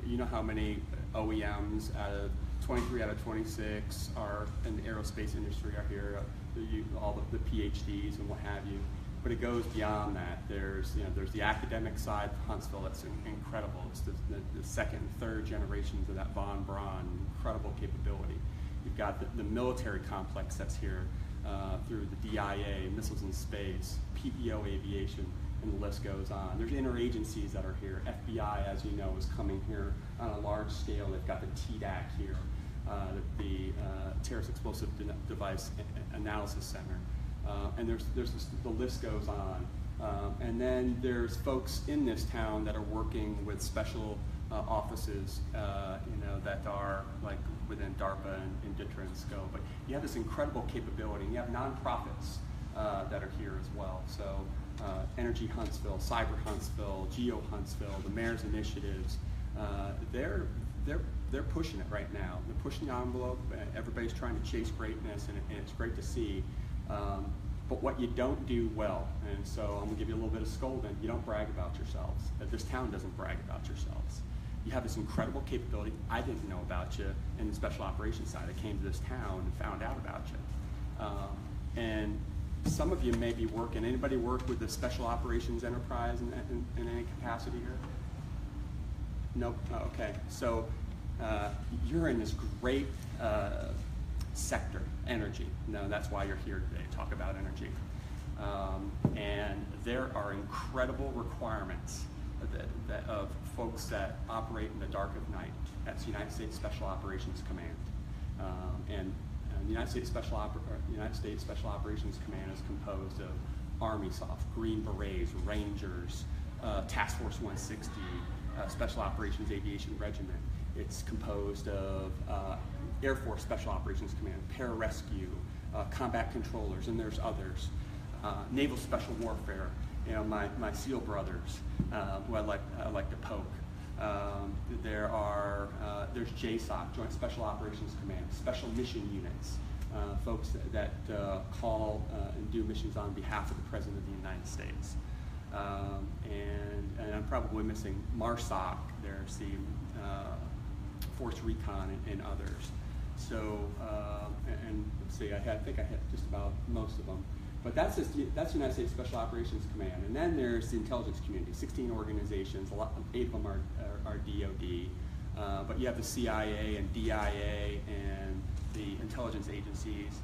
you know how many OEMs out of 23 out of 26 are in the aerospace industry are here, all the PhDs and what have you. But it goes beyond that. There's the academic side of Huntsville that's incredible. It's the second and third generations of that von Braun, incredible capability. You've got the military complex that's here through the DIA, Missiles in Space, PEO Aviation, and the list goes on. There's interagencies that are here. FBI, as you know, is coming here on a large scale. They've got the TDAC here, the Terrorist Explosive Device Analysis Center. And the list goes on. And then there's folks in this town that are working with special offices, that are like within DARPA and DITRA and SCO. But you have this incredible capability. And you have nonprofits that are here as well. So Energy Huntsville, Cyber Huntsville, Geo Huntsville, the Mayor's Initiatives, they're pushing it right now. They're pushing the envelope. Everybody's trying to chase greatness, and it's great to see. But what you don't do well, and so I'm going to give you a little bit of scolding, you don't brag about yourselves. This town doesn't brag about yourselves. You have this incredible capability. I didn't know about you in the special operations side. I came to this town and found out about you. And some of you may be working, anybody work with the special operations enterprise in any capacity here? Nope, okay. So you're in this great sector, energy. No, that's why you're here today, to talk about energy. And there are incredible requirements of folks that operate in the dark of night. That's the United States Special Operations Command. And the United States Special Operations Command is composed of Army Soft, Green Berets, Rangers, Task Force 160, Special Operations Aviation Regiment. It's composed of Air Force Special Operations Command, Pararescue, Combat Controllers, and there's others. Naval Special Warfare, my SEAL brothers, who I like to poke. There's JSOC, Joint Special Operations Command, Special Mission Units, folks that call and do missions on behalf of the President of the United States. And I'm probably missing MARSOC, there's the Force Recon and others. So, and let's see, I think I had just about most of them. But that's the United States Special Operations Command. And then there's the intelligence community, 16 organizations, 8 of them are DOD. But you have the CIA and DIA and the intelligence agencies,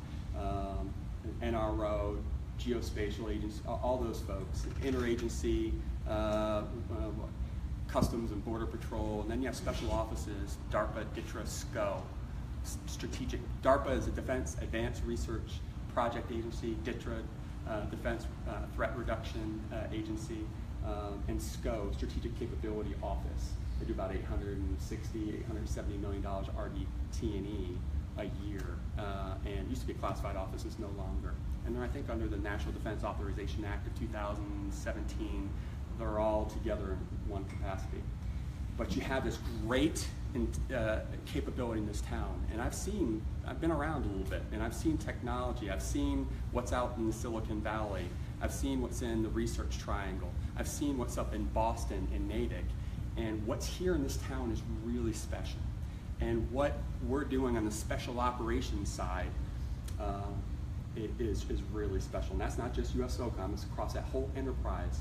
NRO, geospatial agencies, all those folks, interagency, Customs and Border Patrol, and then you have special offices, DARPA, DITRA, SCO. Strategic, DARPA is a Defense Advanced Research Project Agency, DITRA, Defense Threat Reduction Agency, and SCO, Strategic Capability Office. They do about $860, $870 million RDT&E a year, and used to be a classified office, is no longer. And then I think under the National Defense Authorization Act of 2017, they're all together in one capacity. But you have this great capability in this town, and I've been around a little bit, and I've seen technology, I've seen what's out in the Silicon Valley, I've seen what's in the Research Triangle, I've seen what's up in Boston in Natick, and what's here in this town is really special. And what we're doing on the special operations side is really special. And that's not just USOCOM, it's across that whole enterprise.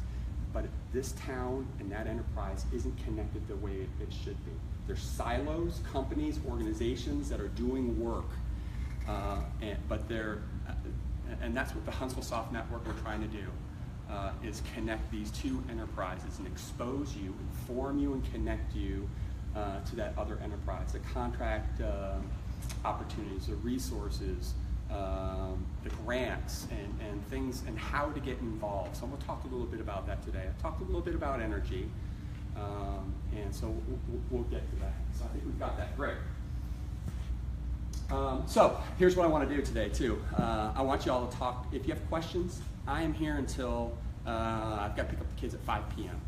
But this town and that enterprise isn't connected the way it should be. There's silos, companies, organizations that are doing work, and that's what the Huntsville Soft Network we're trying to do, is connect these two enterprises and expose you, inform you, and connect you to that other enterprise, the contract opportunities, the resources, the grants and things, and how to get involved. So I'm going to talk a little bit about that today. I talked a little bit about energy, and so we'll get to that. So I think we've got that. Great. So here's what I want to do today too. I want you all to talk. If you have questions, I am here until I've got to pick up the kids at 5 p.m.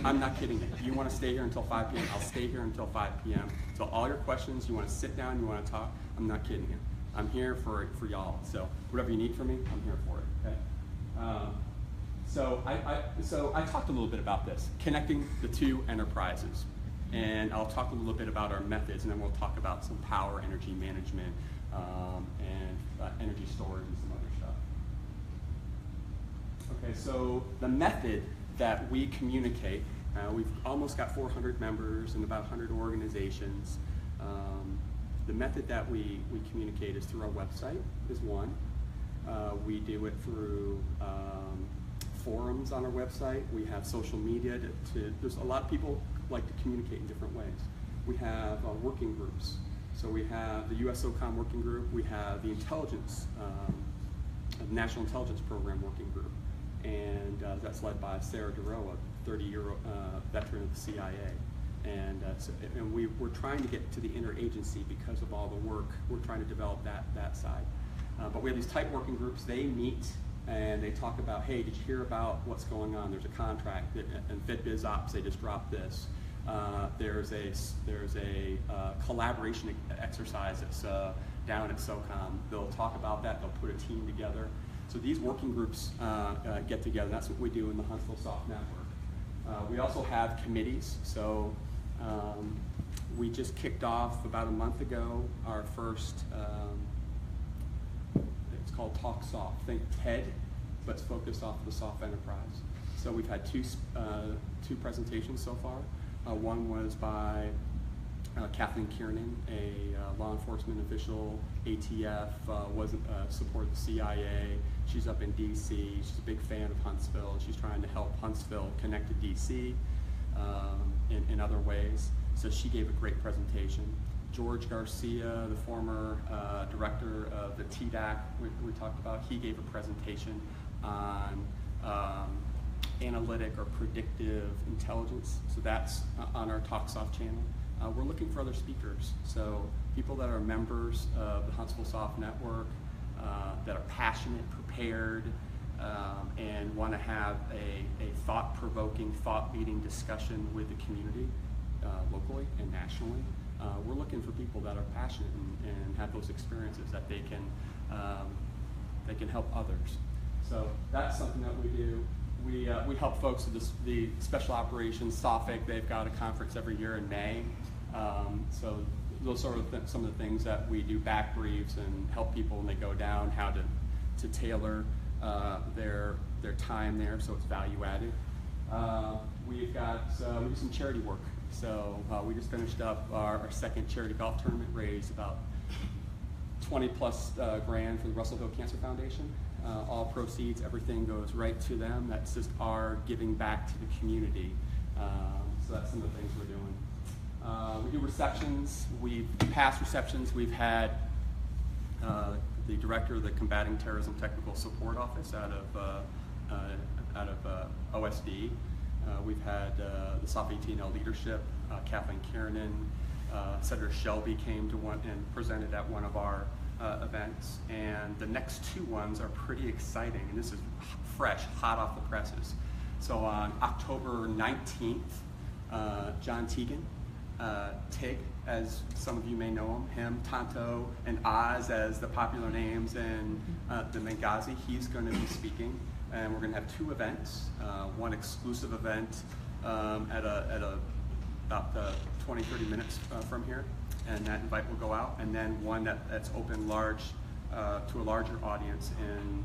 I'm not kidding you. You want to stay here until 5 p.m., I'll stay here until 5 p.m. So all your questions, you want to sit down, you want to talk, I'm not kidding you. I'm here for y'all. So whatever you need from me, I'm here for it. Okay. So I talked a little bit about this, connecting the two enterprises. And I'll talk a little bit about our methods, and then we'll talk about some power, energy management, and energy storage and some other stuff. Okay, so the method that we communicate, we've almost got 400 members and about 100 organizations. The method that we communicate is through our website, is one. We do it through forums on our website. We have social media. There's a lot of people like to communicate in different ways. We have working groups. So we have the USOCOM working group. We have the intelligence, National Intelligence Program working group. And that's led by Sarah Duro, a 30-year veteran of the CIA. And we're trying to get to the interagency because of all the work. We're trying to develop that side. But we have these tight working groups. They meet and they talk about, hey, did you hear about what's going on? There's a contract, and FedBiz Ops, they just dropped this. There's a collaboration exercise that's down at SOCOM. They'll talk about that. They'll put a team together. So these working groups get together. That's what we do in the Huntsville Soft Network. We also have committees. So we just kicked off about a month ago our first. It's called Talk Soft. Think TED, but it's focused off of the soft enterprise. So we've had two presentations so far. One was by Kathleen Kiernan, a law enforcement official, ATF, supported the CIA. She's up in DC. She's a big fan of Huntsville. She's trying to help Huntsville connect to DC in other ways. So she gave a great presentation. George Garcia, the former director of the TDAC we talked about, he gave a presentation on analytic or predictive intelligence. So that's on our TalkSoft channel. We're looking for other speakers. So people that are members of the Huntsville Soft Network, that are passionate, prepared, and want to have a thought-provoking, thought-leading discussion with the community, locally and nationally. We're looking for people that are passionate and have those experiences that they can help others. So that's something that we do. We help folks with the Special Operations, SOFIC. They've got a conference every year in May. So those are some of the things that we do, back briefs and help people when they go down, how to tailor their time there so it's value added. We do some charity work. So we just finished up our second charity golf tournament, raised about 20 plus grand for the Russell Hill Cancer Foundation. All proceeds, everything goes right to them. That's just our giving back to the community. So that's some of the things we're doing. We do receptions. Past receptions, we've had the director of the Combating Terrorism Technical Support Office out of OSD. We've had the SOF 18L leadership, Kathleen Kiernan, Senator Shelby came to one and presented at one of our events. And the next two ones are pretty exciting, and this is fresh, hot off the presses. So on October 19th, John Teagan, Tig, as some of you may know him, Tonto, and Oz as the popular names in the Benghazi, he's going to be speaking. And we're going to have two events, one exclusive event at about 20, 30 minutes from here, and that invite will go out, and then one that's open large to a larger audience in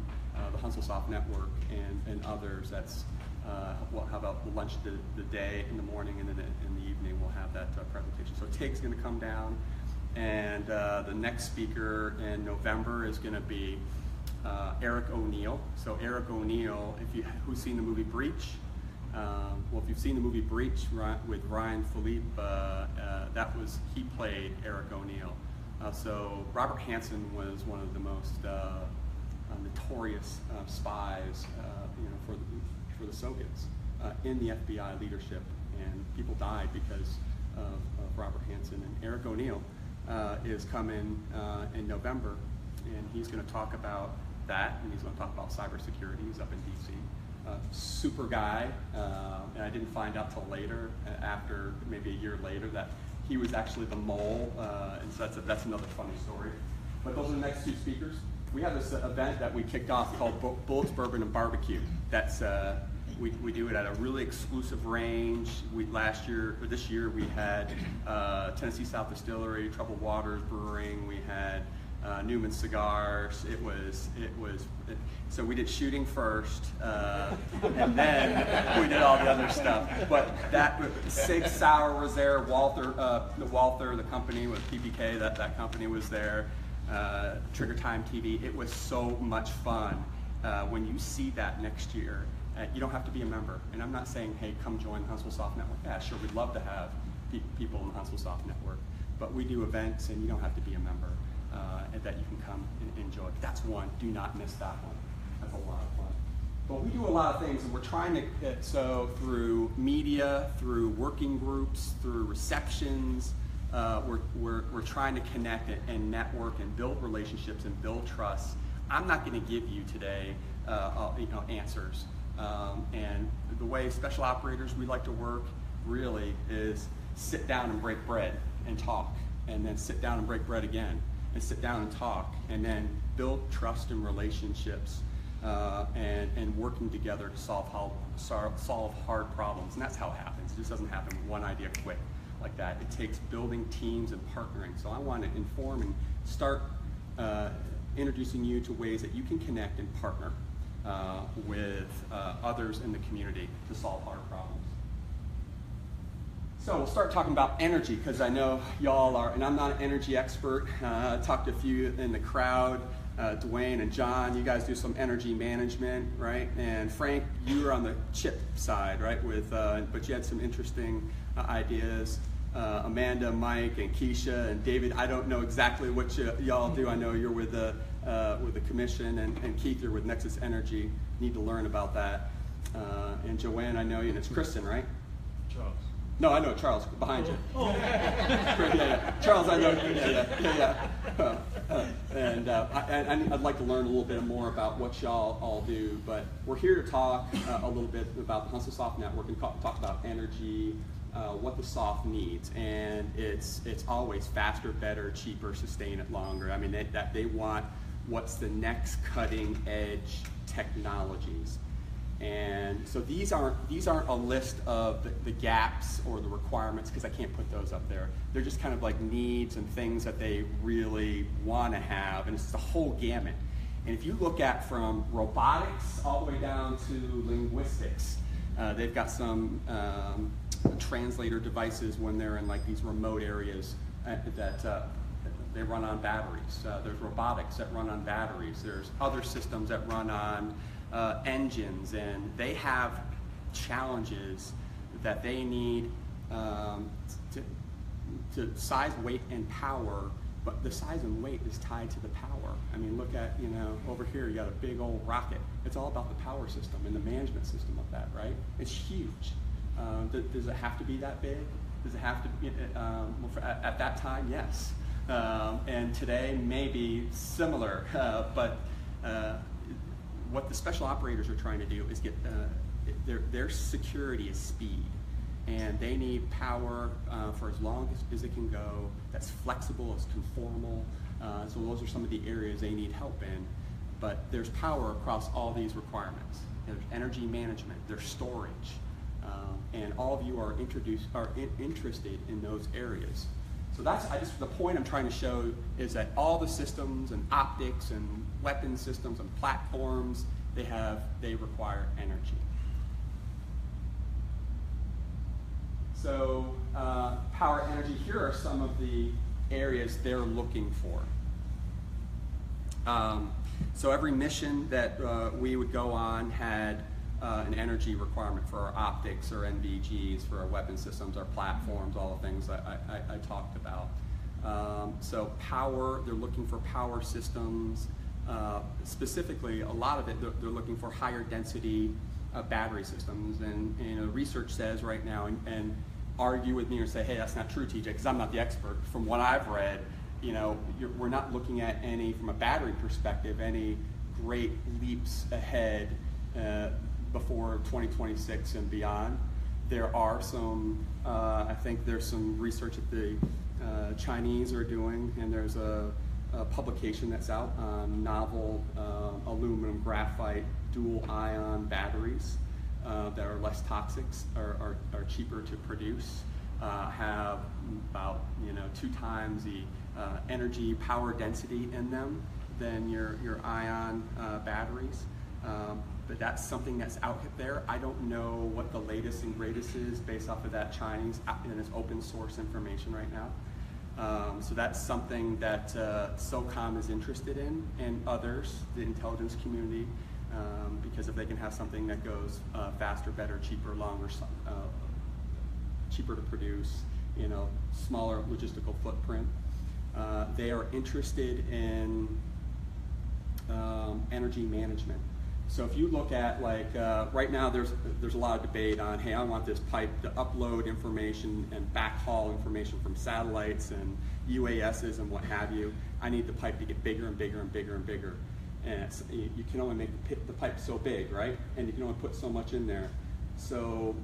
the Huntsville Soft Network and others. That's we'll have the lunch the day in the morning, and then in the evening we'll have that presentation. So Tig's going to come down, and the next speaker in November is going to be Eric O'Neill. So Eric O'Neill, who's seen the movie Breach? Well, if you've seen the movie Breach with Ryan Philippe, he played Eric O'Neill. So Robert Hansen was one of the most notorious spies, for the Soviets in the FBI leadership, and people died because of Robert Hansen. And Eric O'Neill is coming in November, and he's going to talk about that, and he's going to talk about cybersecurity. He's up in DC. Super guy, and I didn't find out till later, after maybe a year later, that he was actually the mole, and so that's another funny story. But those are the next two speakers. we have this event that we kicked off called Bullets, Bourbon, and Barbecue. That's we do it at a really exclusive range. This year we had Tennessee South Distillery, Troubled Waters Brewing. We had Newman Cigars. So we did shooting first, and then we did all the other stuff. But that Sig Sauer was there. Walther, the company with PPK, that company was there. Trigger Time TV. It was so much fun. When you see that next year, you don't have to be a member. And I'm not saying, hey, come join the Huntsville Soft Network. Yeah, sure, we'd love to have people in the Huntsville Soft Network. But we do events, and you don't have to be a member, and that you can come and enjoy. That's one. Do not miss that one. That's a lot of fun. But we do a lot of things, and we're trying to so through media, through working groups, through receptions, we're trying to connect and network and build relationships and build trust. I'm not going to give you today, answers. And the way special operators we like to work really is sit down and break bread and talk, and then sit down and break bread again, and sit down and talk, and then build trust and relationships, and working together to solve hard problems. And that's how it happens. It just doesn't happen with one idea quick like that. It takes building teams and partnering. So I want to inform and start introducing you to ways that you can connect and partner with others in the community to solve hard problems. So we'll start talking about energy, because I know y'all are, and I'm not an energy expert. I talked to a few in the crowd, Dwayne and John. You guys do some energy management, right? And Frank, you were on the chip side, right? But you had some interesting ideas. Amanda, Mike, and Keisha, and David, I don't know exactly what y'all do. I know you're with the commission, and Keith, you're with Nexus Energy. Need to learn about that. And Joanne, I know you, and it's Kristen, right? Charles. No, I know Charles, behind you. Yeah. Charles, I know. And I'd like to learn a little bit more about what y'all all do, but we're here to talk a little bit about the Huntsville Soft Network and talk about energy, what the soft needs, and it's always faster, better, cheaper, sustain it longer. I mean, they want what's the next cutting edge technologies. And so these aren't a list of the gaps or the requirements, because I can't put those up there. They're just kind of like needs and things that they really want to have, and it's the whole gamut. And if you look at from robotics all the way down to linguistics, they've got some translator devices when they're in like these remote areas that they run on batteries. There's robotics that run on batteries. There's other systems that run on engines, and they have challenges that they need to size, weight, and power, but the size and weight is tied to the power. I mean, look at, over here, you got a big old rocket. It's all about the power system and the management system of that, right? It's huge. Does it have to be that big? Does it have to be, at that time, yes. And today, maybe similar, but what the special operators are trying to do is get their security is speed, and they need power for as long as it can go, that's flexible, it's conformal. So those are some of the areas they need help in. But there's power across all these requirements. There's energy management, there's storage, and all of you are interested in those areas. So the point I'm trying to show is that all the systems and optics and weapon systems and platforms they require energy. So power, energy, here are some of the areas they're looking for. So every mission that we would go on had an energy requirement for our optics or NVGs, for our weapon systems, our platforms, all the things I talked about. So power, they're looking for power systems. Specifically, a lot of it, they're looking for higher density battery systems. And research says right now, and argue with me or say, hey, that's not true, TJ, because I'm not the expert. From what I've read, we're not looking at any, from a battery perspective, any great leaps ahead before 2026 and beyond. There are some, I think there's some research that the Chinese are doing, and there's a publication that's out on novel aluminum graphite dual ion batteries that are less toxic, are cheaper to produce, have about 2 times the energy power density in them than your ion batteries. But that's something that's out there. I don't know what the latest and greatest is based off of that Chinese, and it's open source information right now. So that's something that SOCOM is interested in, and others, the intelligence community, because if they can have something that goes faster, better, cheaper, longer, cheaper to produce, smaller logistical footprint. They are interested in energy management. So if you look at right now, there's a lot of debate on, hey, I want this pipe to upload information and backhaul information from satellites and UASs and what have you. I need the pipe to get bigger and bigger and bigger and bigger. And you can only make the pipe so big, right? And you can only put so much in there. So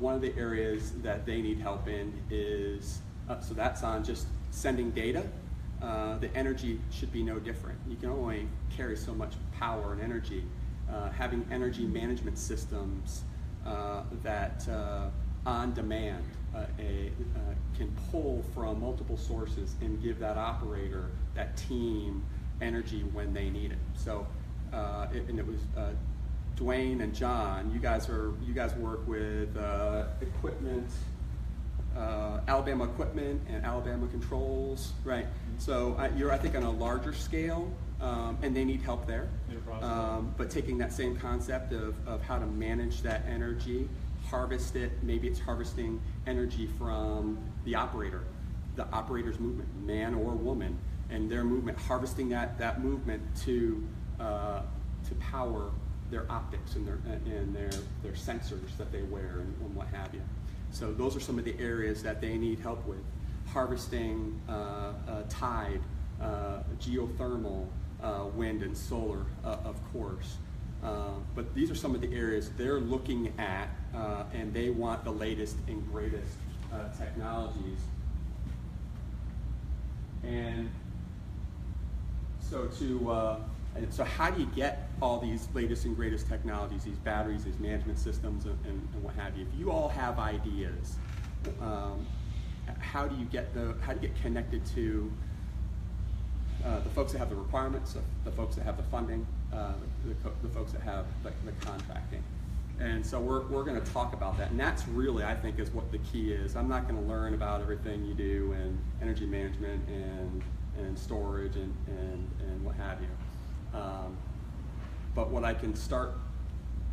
one of the areas that they need help in is, so that's on just sending data. The energy should be no different. You can only carry so much power and energy. Having energy management systems that on demand can pull from multiple sources and give that operator, that team, energy when they need it. So, and it was Dwayne and John. You guys work with equipment, Alabama Equipment and Alabama Controls, right? So you're, I think, on a larger scale, and they need help there. But taking that same concept of how to manage that energy, harvest it. Maybe it's harvesting energy from the operator's movement, man or woman, and their movement, harvesting that movement to power their optics and their sensors that they wear and what have you. So those are some of the areas that they need help with. Harvesting tide, geothermal, wind and solar, of course. But these are some of the areas they're looking at, and they want the latest and greatest technologies. And so so how do you get all these latest and greatest technologies, these batteries, these management systems, and what have you? If you all have ideas, how do you get connected to the folks that have the requirements, the folks that have the funding, the folks that have the contracting? And so we're going to talk about that, and that's really, I think, is what the key is. I'm not going to learn about everything you do in energy management and storage and what have you. But what I can start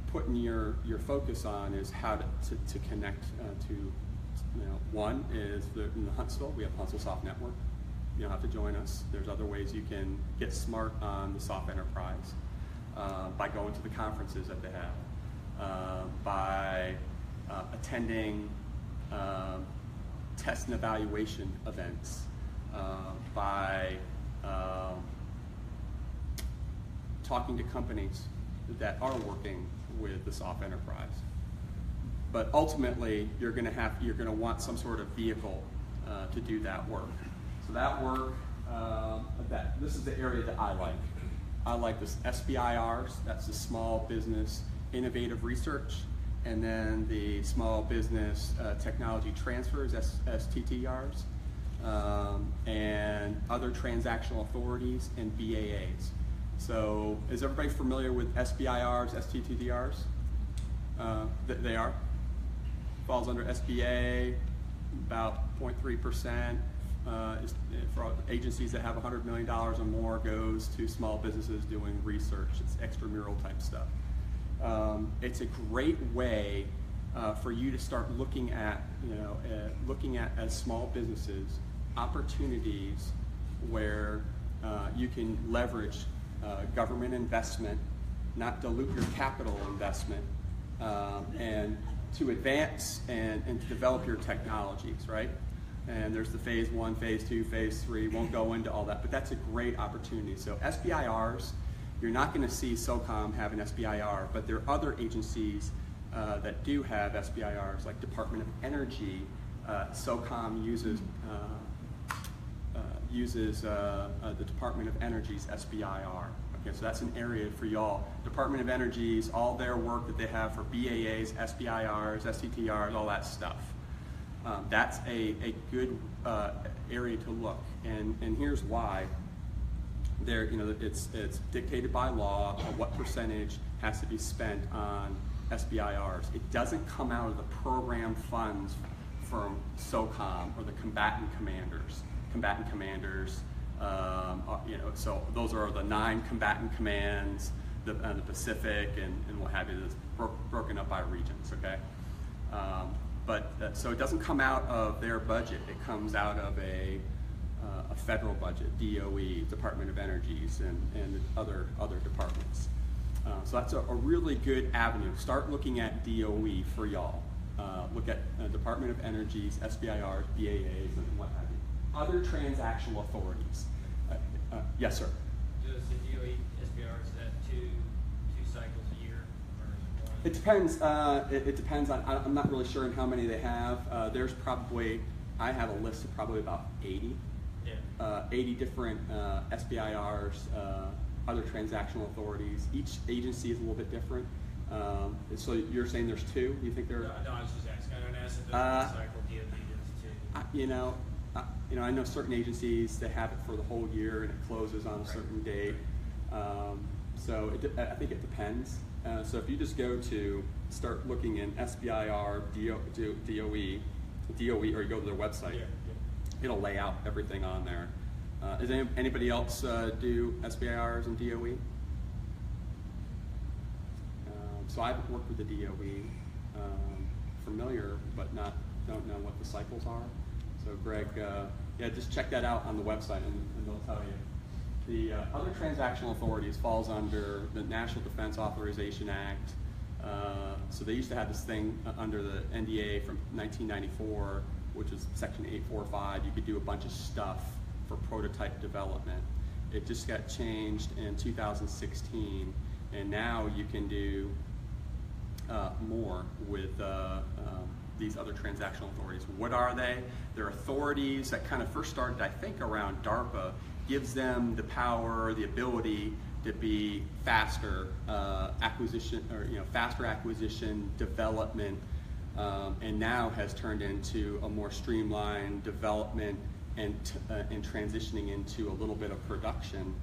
putting your focus on is how to connect to, one is in the Huntsville, we have Huntsville Soft Network. You don't have to join us. There's other ways you can get smart on the soft enterprise by going to the conferences that they have, by attending test and evaluation events, by talking to companies that are working with the soft enterprise. But ultimately, you're going to want some sort of vehicle to do that work. So that work, this is the area that I like. I like this SBIRs, that's the Small Business Innovative Research, and then the Small Business Technology Transfers, STTRs, and other transactional authorities and BAAs. So is everybody familiar with SBIRs, STTDRs? They are. Falls under SBA, about 0.3%. For agencies that have $100 million or more, goes to small businesses doing research. It's extramural type stuff. It's a great way for you to start looking at, as small businesses, opportunities where you can leverage government investment, not dilute your capital investment, and to advance and to develop your technologies, right? And there's the phase 1, phase 2, phase 3, won't go into all that, but that's a great opportunity. So SBIRs, you're not going to see SOCOM have an SBIR, but there are other agencies that do have SBIRs, like Department of Energy. SOCOM uses uses the Department of Energy's SBIR. Okay, so that's an area for y'all. Department of Energy's, all their work that they have for BAAs, SBIRs, SCTRs, all that stuff. That's a good area to look, and here's why. There, it's dictated by law what percentage has to be spent on SBIRs. It doesn't come out of the program funds from SOCOM or the combatant commanders. So those are the 9 combatant commands, the Pacific and what have you, that's broken up by regions, okay? So it doesn't come out of their budget. It comes out of a federal budget, DOE, Department of Energies, and other departments. So that's a really good avenue. Start looking at DOE for y'all. Look at Department of Energies, SBIRs, BAAs, and what have you. Other transactional authorities. Yes, sir. Does the DOE SBR, is that two cycles a year, or is it one? It depends. It depends on. I'm not really sure on how many they have. There's probably, I have a list of probably about 80. Yeah. 80 different SBIRs, other transactional authorities. Each agency is a little bit different. So you're saying there's 2? You think there? No, I was just asking. I don't ask if there's one cycle DOE does too. I know certain agencies, they have it for the whole year and it closes on a certain date. So I think it depends. So if you just go to start looking in SBIR, DOE, or you go to their website, Yeah. it'll lay out everything on there. Does anybody else do SBIRs and DOE? So I've worked with the DOE, familiar, but don't know what the cycles are. So Greg, just check that out on the website and they'll tell you. The other transactional authorities falls under the National Defense Authorization Act. So they used to have this thing under the NDA from 1994, which is Section 845. You could do a bunch of stuff for prototype development. It just got changed in 2016, and now you can do more with these other transactional authorities. What are they? They're authorities that kind of first started, I think, around DARPA. Gives them the power, the ability to be faster acquisition, or faster acquisition, development, and now has turned into a more streamlined development and transitioning into a little bit of production.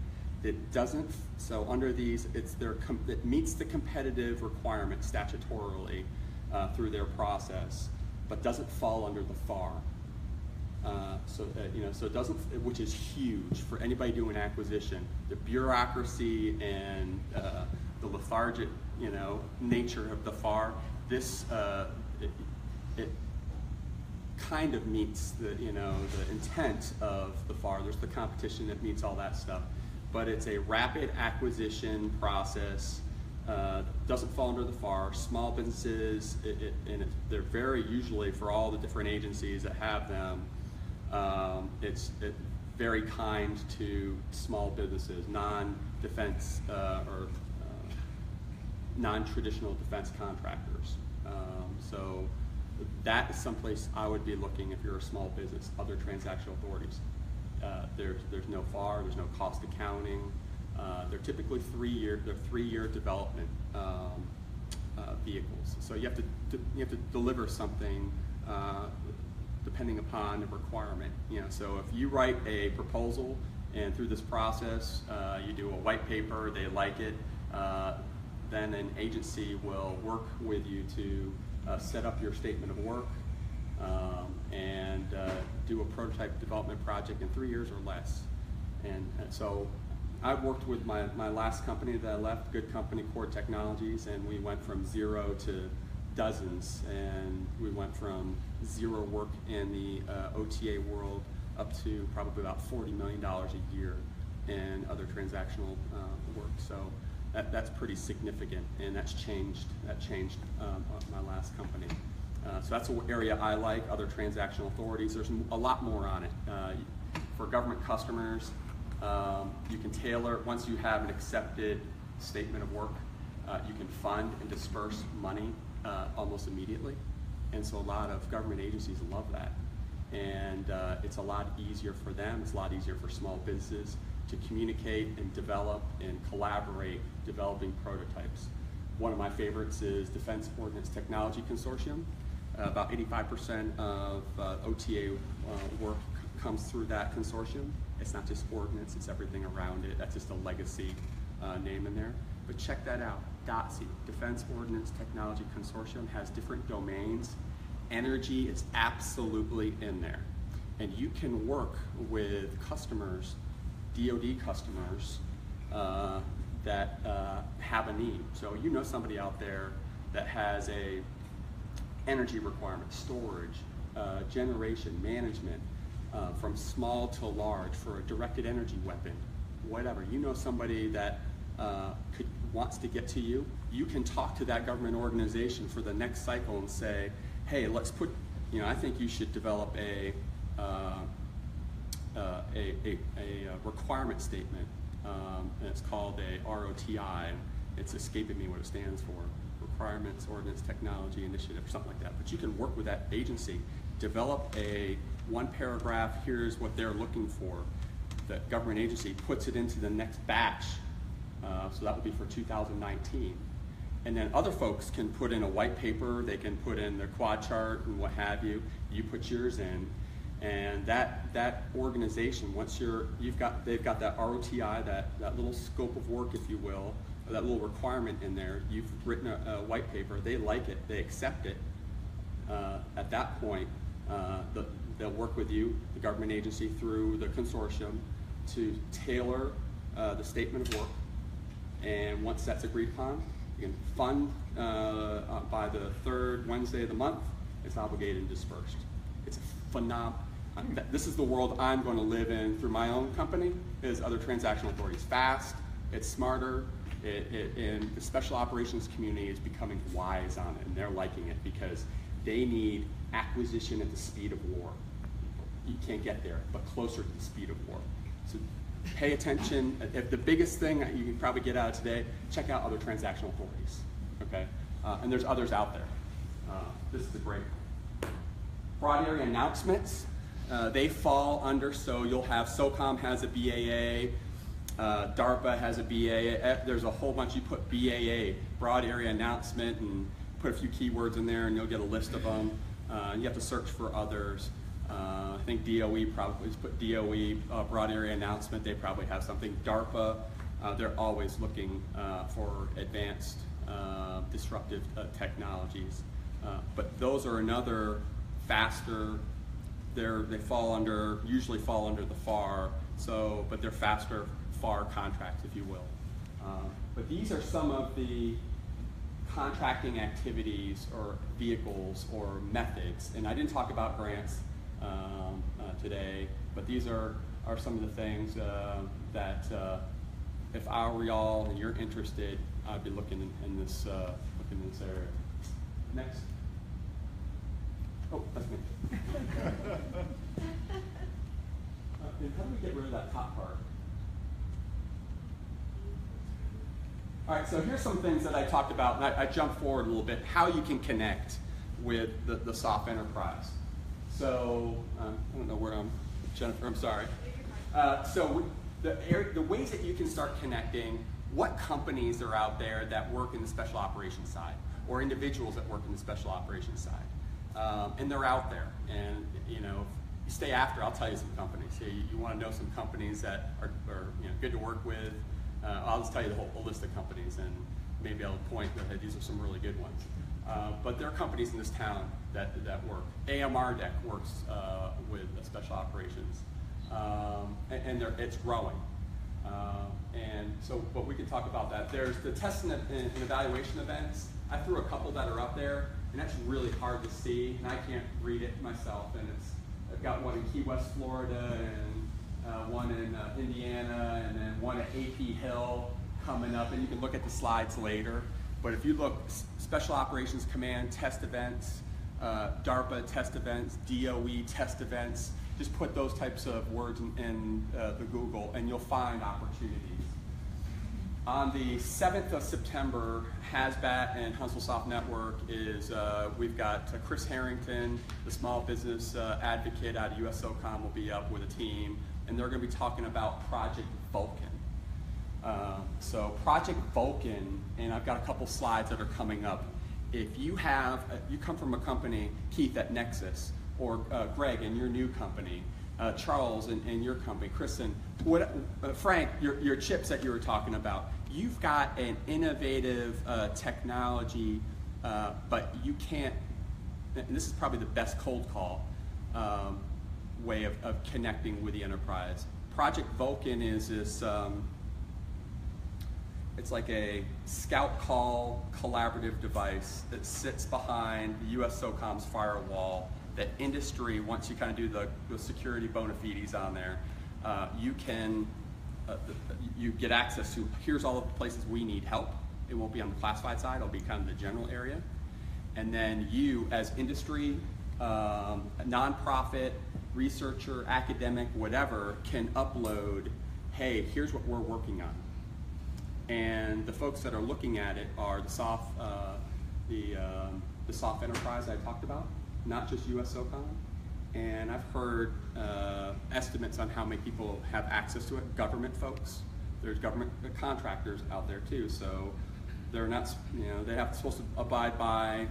It doesn't. So under these, it meets the competitive requirements statutorily through their process, but doesn't fall under the FAR. So it doesn't, which is huge for anybody doing acquisition. The bureaucracy and the lethargic, nature of the FAR. This it kind of meets the the intent of the FAR. There's the competition that meets all that stuff, but it's a rapid acquisition process. Doesn't fall under the FAR. Small businesses, they're very usually, for all the different agencies that have them, it's very kind to small businesses, non-defense or non-traditional defense contractors. So that is someplace I would be looking if you're a small business. Other transactional authorities. There's no FAR. There's no cost accounting. They're typically 3-year development vehicles. So you have to deliver something depending upon the requirement. So if you write a proposal and through this process you do a white paper, they like it, then an agency will work with you to set up your statement of work and do a prototype development project in 3 years or less. And so I've worked with my last company that I left, good company, Core Technologies, and we went from 0 to dozens, and we went from 0 work in the OTA world up to probably about $40 million a year in other transactional work. So that's pretty significant, and that changed my last company. So that's an area I like. Other transactional authorities, there's a lot more on it. For government customers, you can tailor, once you have an accepted statement of work, you can fund and disperse money almost immediately. And so a lot of government agencies love that. And it's a lot easier for them, it's a lot easier for small businesses to communicate and develop and collaborate developing prototypes. One of my favorites is Defense Ordnance Technology Consortium. About 85% of OTA work comes through that consortium. It's not just ordnance, it's everything around it. That's just a legacy name in there. But check that out, DOTC, Defense Ordnance Technology Consortium, has different domains. Energy is absolutely in there. And you can work with customers, DoD customers, that have a need. So you know somebody out there that has a energy requirement, storage, generation, management, from small to large for a directed energy weapon, whatever. You know somebody that wants to get to you. You can talk to that government organization for the next cycle and say, hey, let's put, I think you should develop a requirement statement, and it's called a ROTI. It's escaping me what it stands for. Requirements, Ordnance Technology Initiative, or something like that. But you can work with that agency, develop a one paragraph, here's what they're looking for. The government agency puts it into the next batch, so that would be for 2019. And then other folks can put in a white paper, they can put in their quad chart and what have you. You put yours in, and that organization, once they've got that ROTI, that little scope of work, if you will, that little requirement in there, you've written a white paper, they like it, they accept it. At that point, they'll work with you, the government agency, through the consortium to tailor the statement of work. And once that's agreed upon, you can fund by the third Wednesday of the month. It's obligated and dispersed. It's phenomenal. This is the world I'm going to live in through my own company, is other transactional authorities. Fast, it's smarter, and the special operations community is becoming wise on it, and they're liking it because they need acquisition at the speed of war. You can't get there, but closer to the speed of war. So pay attention. If the biggest thing that you can probably get out of today, check out other transactional authorities, okay? And there's others out there. This is a great one. Broad area announcements. They fall under, so you'll have SOCOM has a BAA, DARPA has a BAA. There's a whole bunch. You put BAA, broad area announcement, and put a few keywords in there, and you'll get a list of them. You have to search for others. I think DOE probably put DOE, broad area announcement. They probably have something. DARPA, they're always looking for advanced disruptive technologies. But those are another faster. They usually fall under the FAR. So, but they're faster FAR contracts, if you will. But these are some of the contracting activities or vehicles or methods. And I didn't talk about grants today, but these are some of the things that if I were y'all and you're interested, I'd be looking in this area. Next. Oh, that's me. How do we get rid of that top part? All right, so here's some things that I talked about, and I jumped forward a little bit, how you can connect with the SOF enterprise. So, I don't know where I'm, Jennifer, I'm sorry. So the ways that you can start connecting, what companies are out there that work in the special operations side, or individuals that work in the special operations side. And they're out there, and you stay after, I'll tell you some companies. You want to know some companies that are good to work with. I'll just tell you the whole list of companies, and maybe I'll point that hey, these are some really good ones. But there are companies in this town that work. AMR Deck works with special operations, and it's growing. And so, but we can talk about that. There's the test and evaluation events. I threw a couple that are up there, and that's really hard to see, and I can't read it myself. And I've got one in Key West, Florida, and one in Indiana, and then one at AP Hill coming up, and you can look at the slides later. But if you look, Special Operations Command test events, DARPA test events, DOE test events, just put those types of words in the Google, and you'll find opportunities. On the 7th of September, HASBAT and Huntsville Soft Network is, we've got Chris Harrington, the small business advocate out of USOCOM, will be up with a team, and they're going to be talking about Project Vulcan. So Project Vulcan, and I've got a couple slides that are coming up. If you have, you come from a company, Keith at Nexus, or Greg in your new company, Charles in your company, Kristen, Frank, your chips that you were talking about, you've got an innovative technology, but you can't, and this is probably the best cold call way of connecting with the enterprise. Project Vulcan is this, it's like a scout call collaborative device that sits behind the USOCOM's firewall that industry, once you kind of do the security bona fides on there, you can, you get access to, here's all of the places we need help. It won't be on the classified side, it'll be kind of the general area. And then you, as industry, nonprofit, researcher, academic, whatever, can upload, hey, here's what we're working on. And the folks that are looking at it are the soft enterprise I talked about, not just USOCOM. And I've heard estimates on how many people have access to it. Government folks, there's government contractors out there too, so they're not, they have supposed to abide by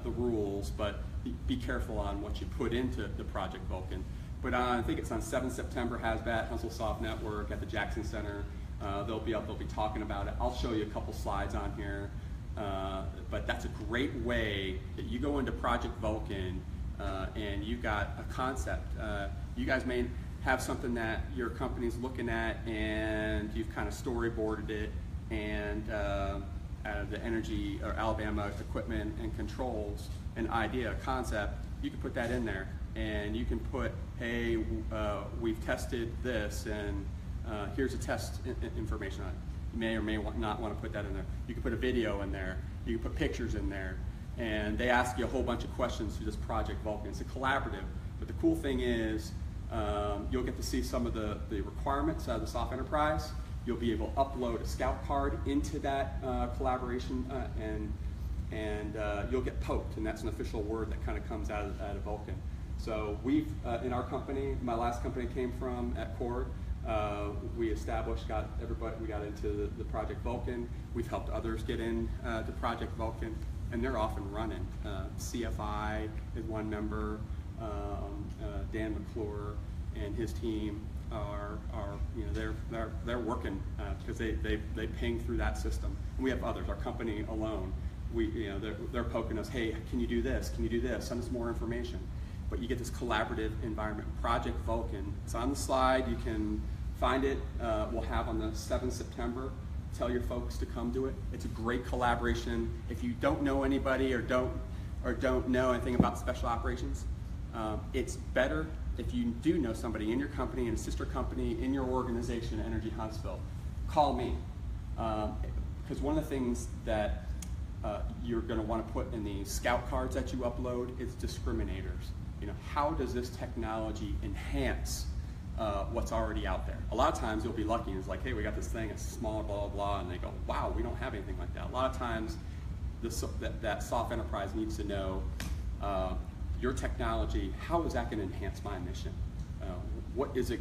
the rules, but be careful on what you put into the Project Vulcan. But I think it's on 7th September, HASBAT, Huntsville Soft Network at the Jackson Center. They'll be up, they'll be talking about it. I'll show you a couple slides on here. But that's a great way that you go into Project Vulcan and you've got a concept. You guys may have something that your company's looking at and you've kind of storyboarded it, and the energy or Alabama equipment and controls, an idea, a concept, you can put that in there and you can put, hey, we've tested this and here's a test information on it. You may or may not want to put that in there. You can put a video in there. You can put pictures in there. And they ask you a whole bunch of questions through this Project Vulcan. It's a collaborative. But the cool thing is you'll get to see some of the requirements of the soft enterprise. You'll be able to upload a scout card into that collaboration and you'll get poked. And that's an official word that kind of comes out of Vulcan. So we've, in our company, my last company came from at Cord. We established, we got into the Project Vulcan. We've helped others get in to Project Vulcan, and they're off and running. CFI is one member. Dan McClure and his team are they're working because they ping through that system. And we have others. Our company alone, they're poking us. Hey, can you do this? Can you do this? Send us more information. But you get this collaborative environment. Project Vulcan. It's on the slide. You can find it. We'll have on the 7th September. Tell your folks to come to it. It's a great collaboration. If you don't know anybody or don't know anything about special operations, it's better if you do know somebody in your company, in a sister company, in your organization, Energy Huntsville. Call me. Because one of the things that you're going to want to put in the scout cards that you upload is discriminators. How does this technology enhance what's already out there? A lot of times you'll be lucky and it's like, hey, we got this thing, it's small, blah, blah, blah, and they go, wow, we don't have anything like that. A lot of times that soft enterprise needs to know your technology, how is that going to enhance my mission? What is it,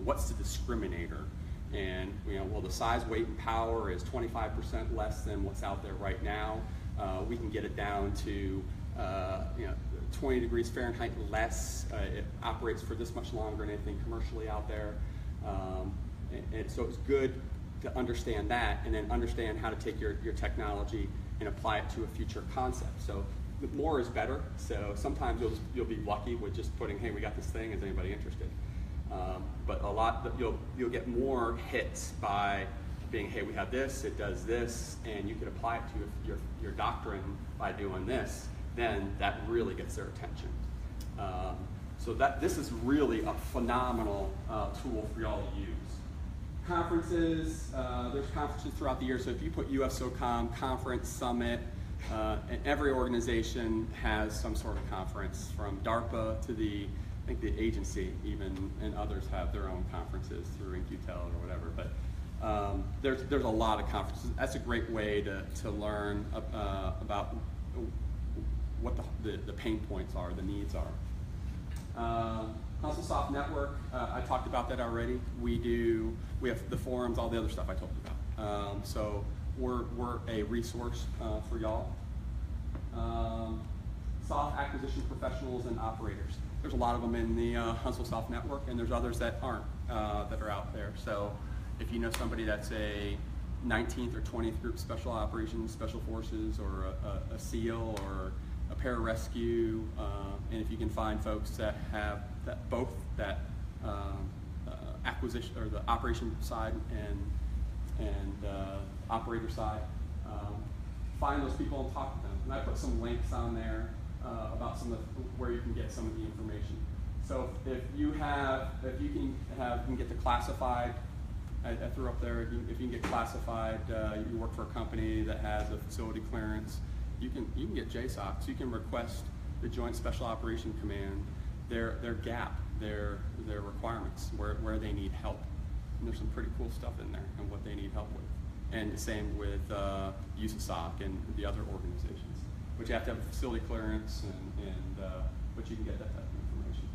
what's the discriminator? And well, the size, weight, and power is 25% less than what's out there right now. We can get it down to 20 degrees Fahrenheit less. It operates for this much longer than anything commercially out there. And so it's good to understand that and then understand how to take your technology and apply it to a future concept. So more is better. So sometimes you'll be lucky with just putting, hey, we got this thing, is anybody interested? But a lot, you'll get more hits by being, hey, we have this, it does this, and you could apply it to your doctrine by doing this, then that really gets their attention. So this is really a phenomenal tool for y'all to use. Conferences, there's conferences throughout the year, so if you put USOCOM, conference, summit, and every organization has some sort of conference, from DARPA to I think the agency even, and others have their own conferences through InQtel or whatever. But There's a lot of conferences. That's a great way to learn about what the pain points are, the needs are. Huntsville Soft Network, I talked about that already. We have the forums, all the other stuff I told you about. So we're a resource for y'all. Soft acquisition professionals and operators. There's a lot of them in the Huntsville Soft Network, and there's others that aren't, that are out there. So if you know somebody that's a 19th or 20th Group Special Operations, Special Forces, or a SEAL, or a pararescue, and if you can find folks that have both that acquisition or the operation side and operator side, find those people and talk to them. And I put some links on there about some of where you can get some of the information. So if you can get the classified. I threw up there, if you can get classified, you work for a company that has a facility clearance, you can get JSOC. So you can request the Joint Special Operation Command, their gap, their requirements, where they need help. And there's some pretty cool stuff in there and what they need help with. And the same with USASOC and the other organizations. But you have to have a facility clearance, but you can get that type of information.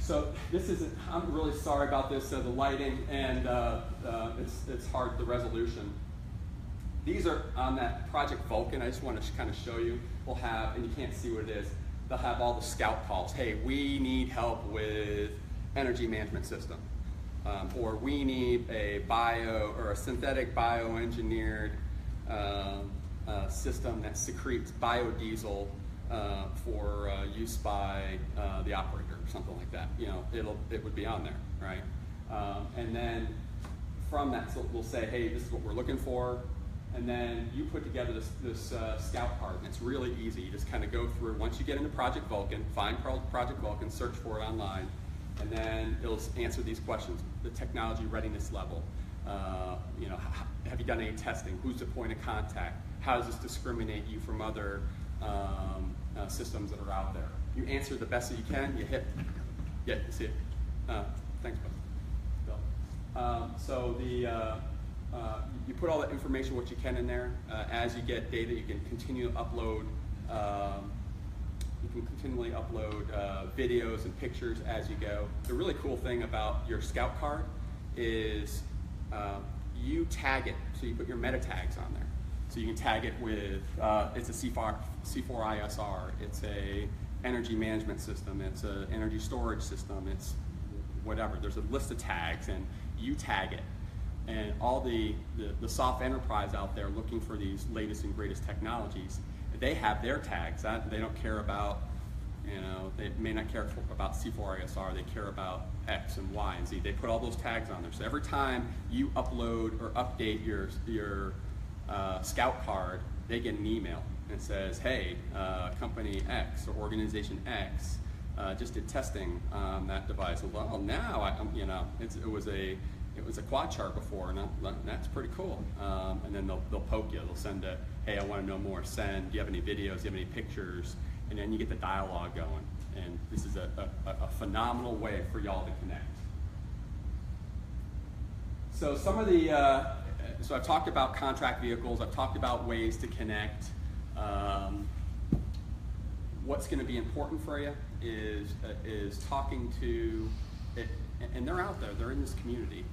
So this isn't, I'm really sorry about this, the lighting, and it's hard, the resolution. These are on that Project Vulcan. I just want to kind of show you. We'll have, and you can't see what it is, they'll have all the scout calls. Hey, we need help with energy management system. Or we need a synthetic bioengineered system that secretes biodiesel for use by the operator or something like that. You know, it would be on there, right? And then from that, so we'll say, hey, this is what we're looking for. And then you put together this scout card, and it's really easy. You just kind of go through. Once you get into Project Vulcan, find Project Vulcan, search for it online, and then it'll answer these questions: the technology readiness level. You know, have you done any testing? Who's the point of contact? How does this discriminate you from other systems that are out there? You answer the best that you can. You hit. Yeah, you see it. Thanks, Bill. So you put all the information, what you can, in there. As you get data, you can continue to upload. You can continually upload videos and pictures as you go. The really cool thing about your scout card is you tag it. So you put your meta tags on there. So you can tag it with, it's a C4ISR, it's a energy management system, it's an energy storage system, it's whatever. There's a list of tags, and you tag it. And all the soft enterprise out there looking for these latest and greatest technologies, they have their tags. They don't care about, you know, they may not care about C4ISR, they care about X and Y and Z. They put all those tags on there. So every time you upload or update your scout card, they get an email and it says, hey, company X or organization X just did testing on that device. Well, now it was a quad chart before, and that's pretty cool. And then they'll poke you. They'll send a, hey, I want to know more. Send. Do you have any videos? Do you have any pictures? And then you get the dialogue going. And this is a phenomenal way for y'all to connect. So some of the, so I've talked about contract vehicles. I've talked about ways to connect. What's going to be important for you is talking to, and they're out there. They're in this community.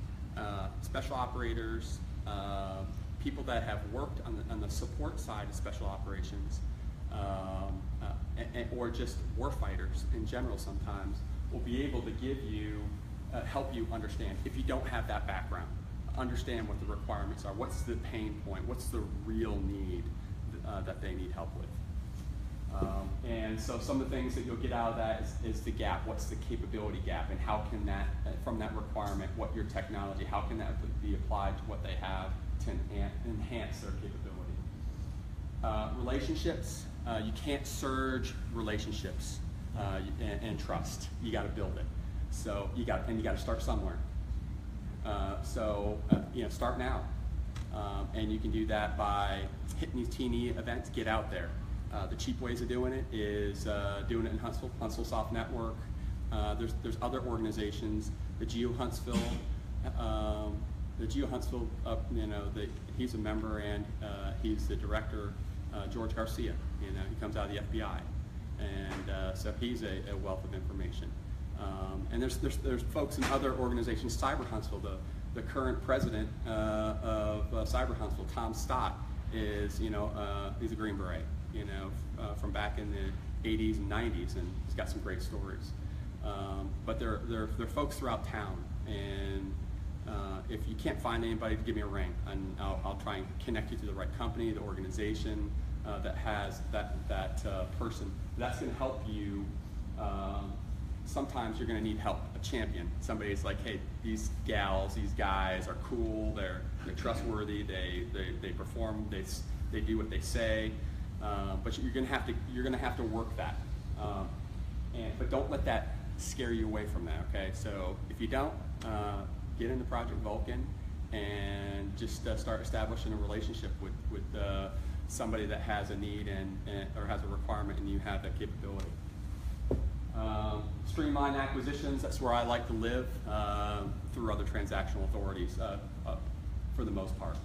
Special operators, people that have worked on the support side of special operations, or just warfighters in general sometimes, will be able to give you, help you understand, if you don't have that background, understand what the requirements are, what's the pain point, what's the real need that they need help with. And so some of the things that you'll get out of that is the gap. What's the capability gap, and how can that, from that requirement, what your technology, how can that be applied to what they have to enhance their capability? Relationships, you can't surge relationships and trust. You got to build it. So you got to start somewhere. Start now, and you can do that by hitting these teeny events. Get out there. The cheap ways of doing it is doing it in Huntsville Soft Network. There's other organizations, the Geo Huntsville, he's a member, and he's the director, George Garcia. He comes out of the FBI, and so he's a wealth of information. And there's folks in other organizations. Cyber Huntsville, the current president of Cyber Huntsville, Tom Stott, is he's a Green Beret, from back in the 80s and 90s, and he's got some great stories. But there are folks throughout town, and if you can't find anybody, give me a ring, and I'll try and connect you to the right company, the organization that has that person. That's going to help you. Sometimes you're going to need help, a champion. Somebody's like, hey, these gals, these guys are cool. They're trustworthy. They perform. They do what they say. But you're going to have to work that. But don't let that scare you away from that. Okay. So if you don't, get into Project Vulcan and just start establishing a relationship with somebody that has a need or has a requirement, and you have that capability. Streamline acquisitions, that's where I like to live, through other transactional authorities for the most part.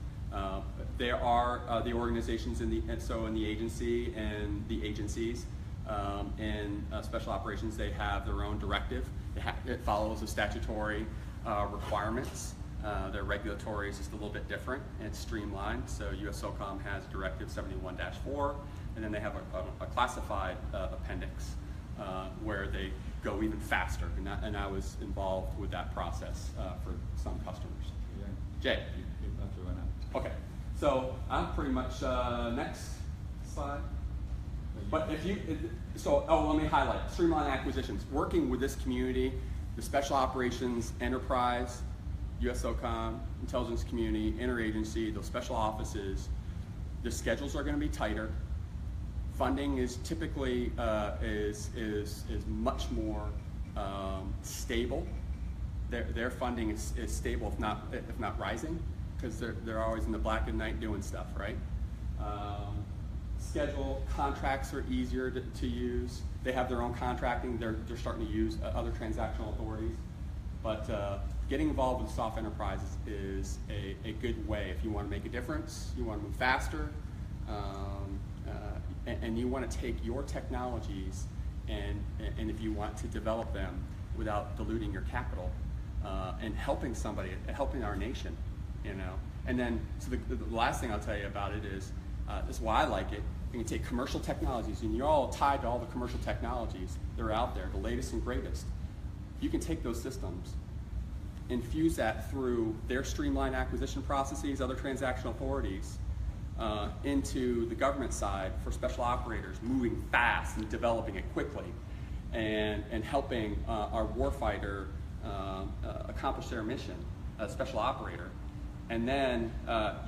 There are the organizations in the agency and the agencies in special operations, they have their own directive. It follows the statutory requirements. Their regulatory is just a little bit different, and it's streamlined. So USSOCOM has Directive 71-4, and then they have a classified appendix where they go even faster, and I was involved with that process for some customers. Jay. Okay, so I'm pretty much next slide. But let me highlight streamline acquisitions. Working with this community, the special operations, enterprise, USSOCOM, intelligence community, interagency, those special offices, the schedules are going to be tighter. Funding is typically is much more stable. Their funding is stable, if not rising, because they're always in the black and night doing stuff, right? Schedule contracts are easier to use. They have their own contracting. They're starting to use other transactional authorities, but getting involved with soft enterprise is a good way if you want to make a difference. You want to move faster. And you want to take your technologies and if you want to develop them without diluting your capital and helping somebody, helping our nation, And then, so the last thing I'll tell you about it is, this is why I like it. You can take commercial technologies, and you're all tied to all the commercial technologies that are out there, the latest and greatest. You can take those systems, infuse that through their streamlined acquisition processes, other transactional authorities, into the government side for special operators, moving fast and developing it quickly, and helping our warfighter accomplish their mission, a special operator. And then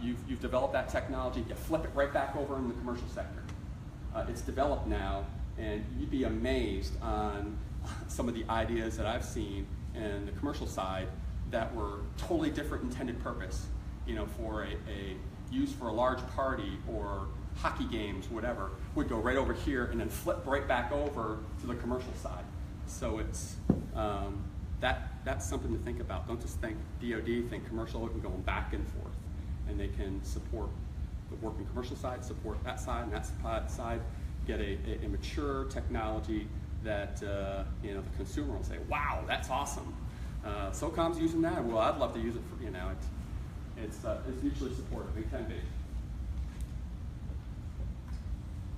you've developed that technology, you flip it right back over in the commercial sector. It's developed now, and you'd be amazed on some of the ideas that I've seen in the commercial side that were totally different intended purpose, for used for a large party or hockey games, whatever, would go right over here and then flip right back over to the commercial side. So it's that's something to think about. Don't just think DoD, think commercial, and going back and forth. And they can support the working commercial side, support that side, and that side, get a mature technology that the consumer will say, wow, that's awesome. SOCOM's using that. Well, I'd love to use it for, it's mutually supportive. It can be.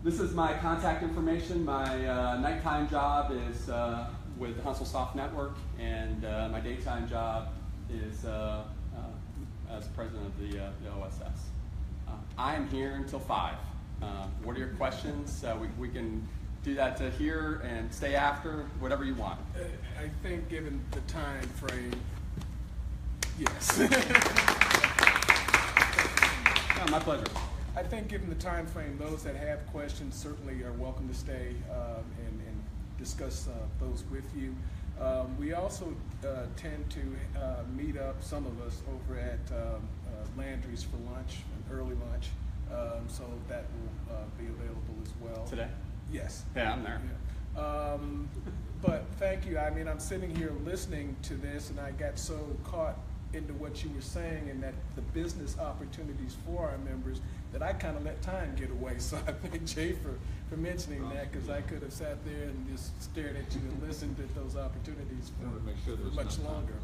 This is my contact information. My nighttime job is with the Huntsville Soft Network, and my daytime job is as president of the OSS. I am here until 5. What are your questions? We can do that here and stay after, whatever you want. I think given the time frame, yes. Oh, my pleasure. I think given the time frame, those that have questions certainly are welcome to stay and discuss those with you. We also tend to meet up, some of us, over at Landry's for lunch, an early lunch, so that will be available as well. Today? Yes. Yeah, I'm there. But thank you. I mean, I'm sitting here listening to this, and I got so caught into what you were saying and that the business opportunities for our members that I kind of let time get away. So I thank Jay for mentioning that, because I could have sat there and just stared at you and listened at those opportunities for much longer.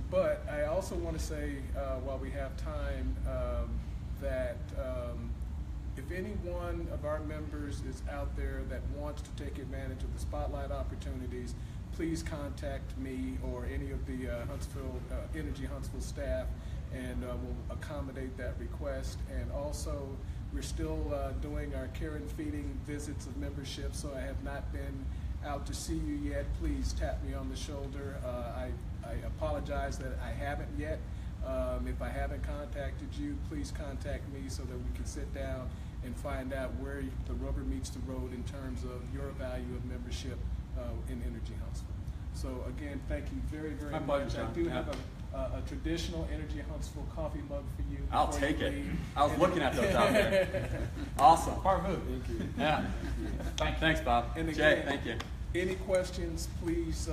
But I also want to say, while we have time, that if any one of our members is out there that wants to take advantage of the spotlight opportunities, please contact me or any of the Energy Huntsville staff, and we'll accommodate that request. And also, we're still doing our care and feeding visits of membership, so I have not been out to see you yet. Please tap me on the shoulder. I apologize that I haven't yet. If I haven't contacted you, please contact me so that we can sit down and find out where the rubber meets the road in terms of your value of membership in Energy Huntsville. So again, thank you very, very much. pleasure, John. I do have a traditional Energy Huntsville coffee mug for you. I'll before you take it. leave. I was looking at those out there. Awesome. Far move. Thank you. Yeah. Thanks, Bob. And Jay, again, thank you. Any questions, please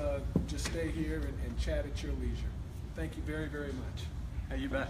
just stay here and chat at your leisure. Thank you very, very much. Hey, you bet.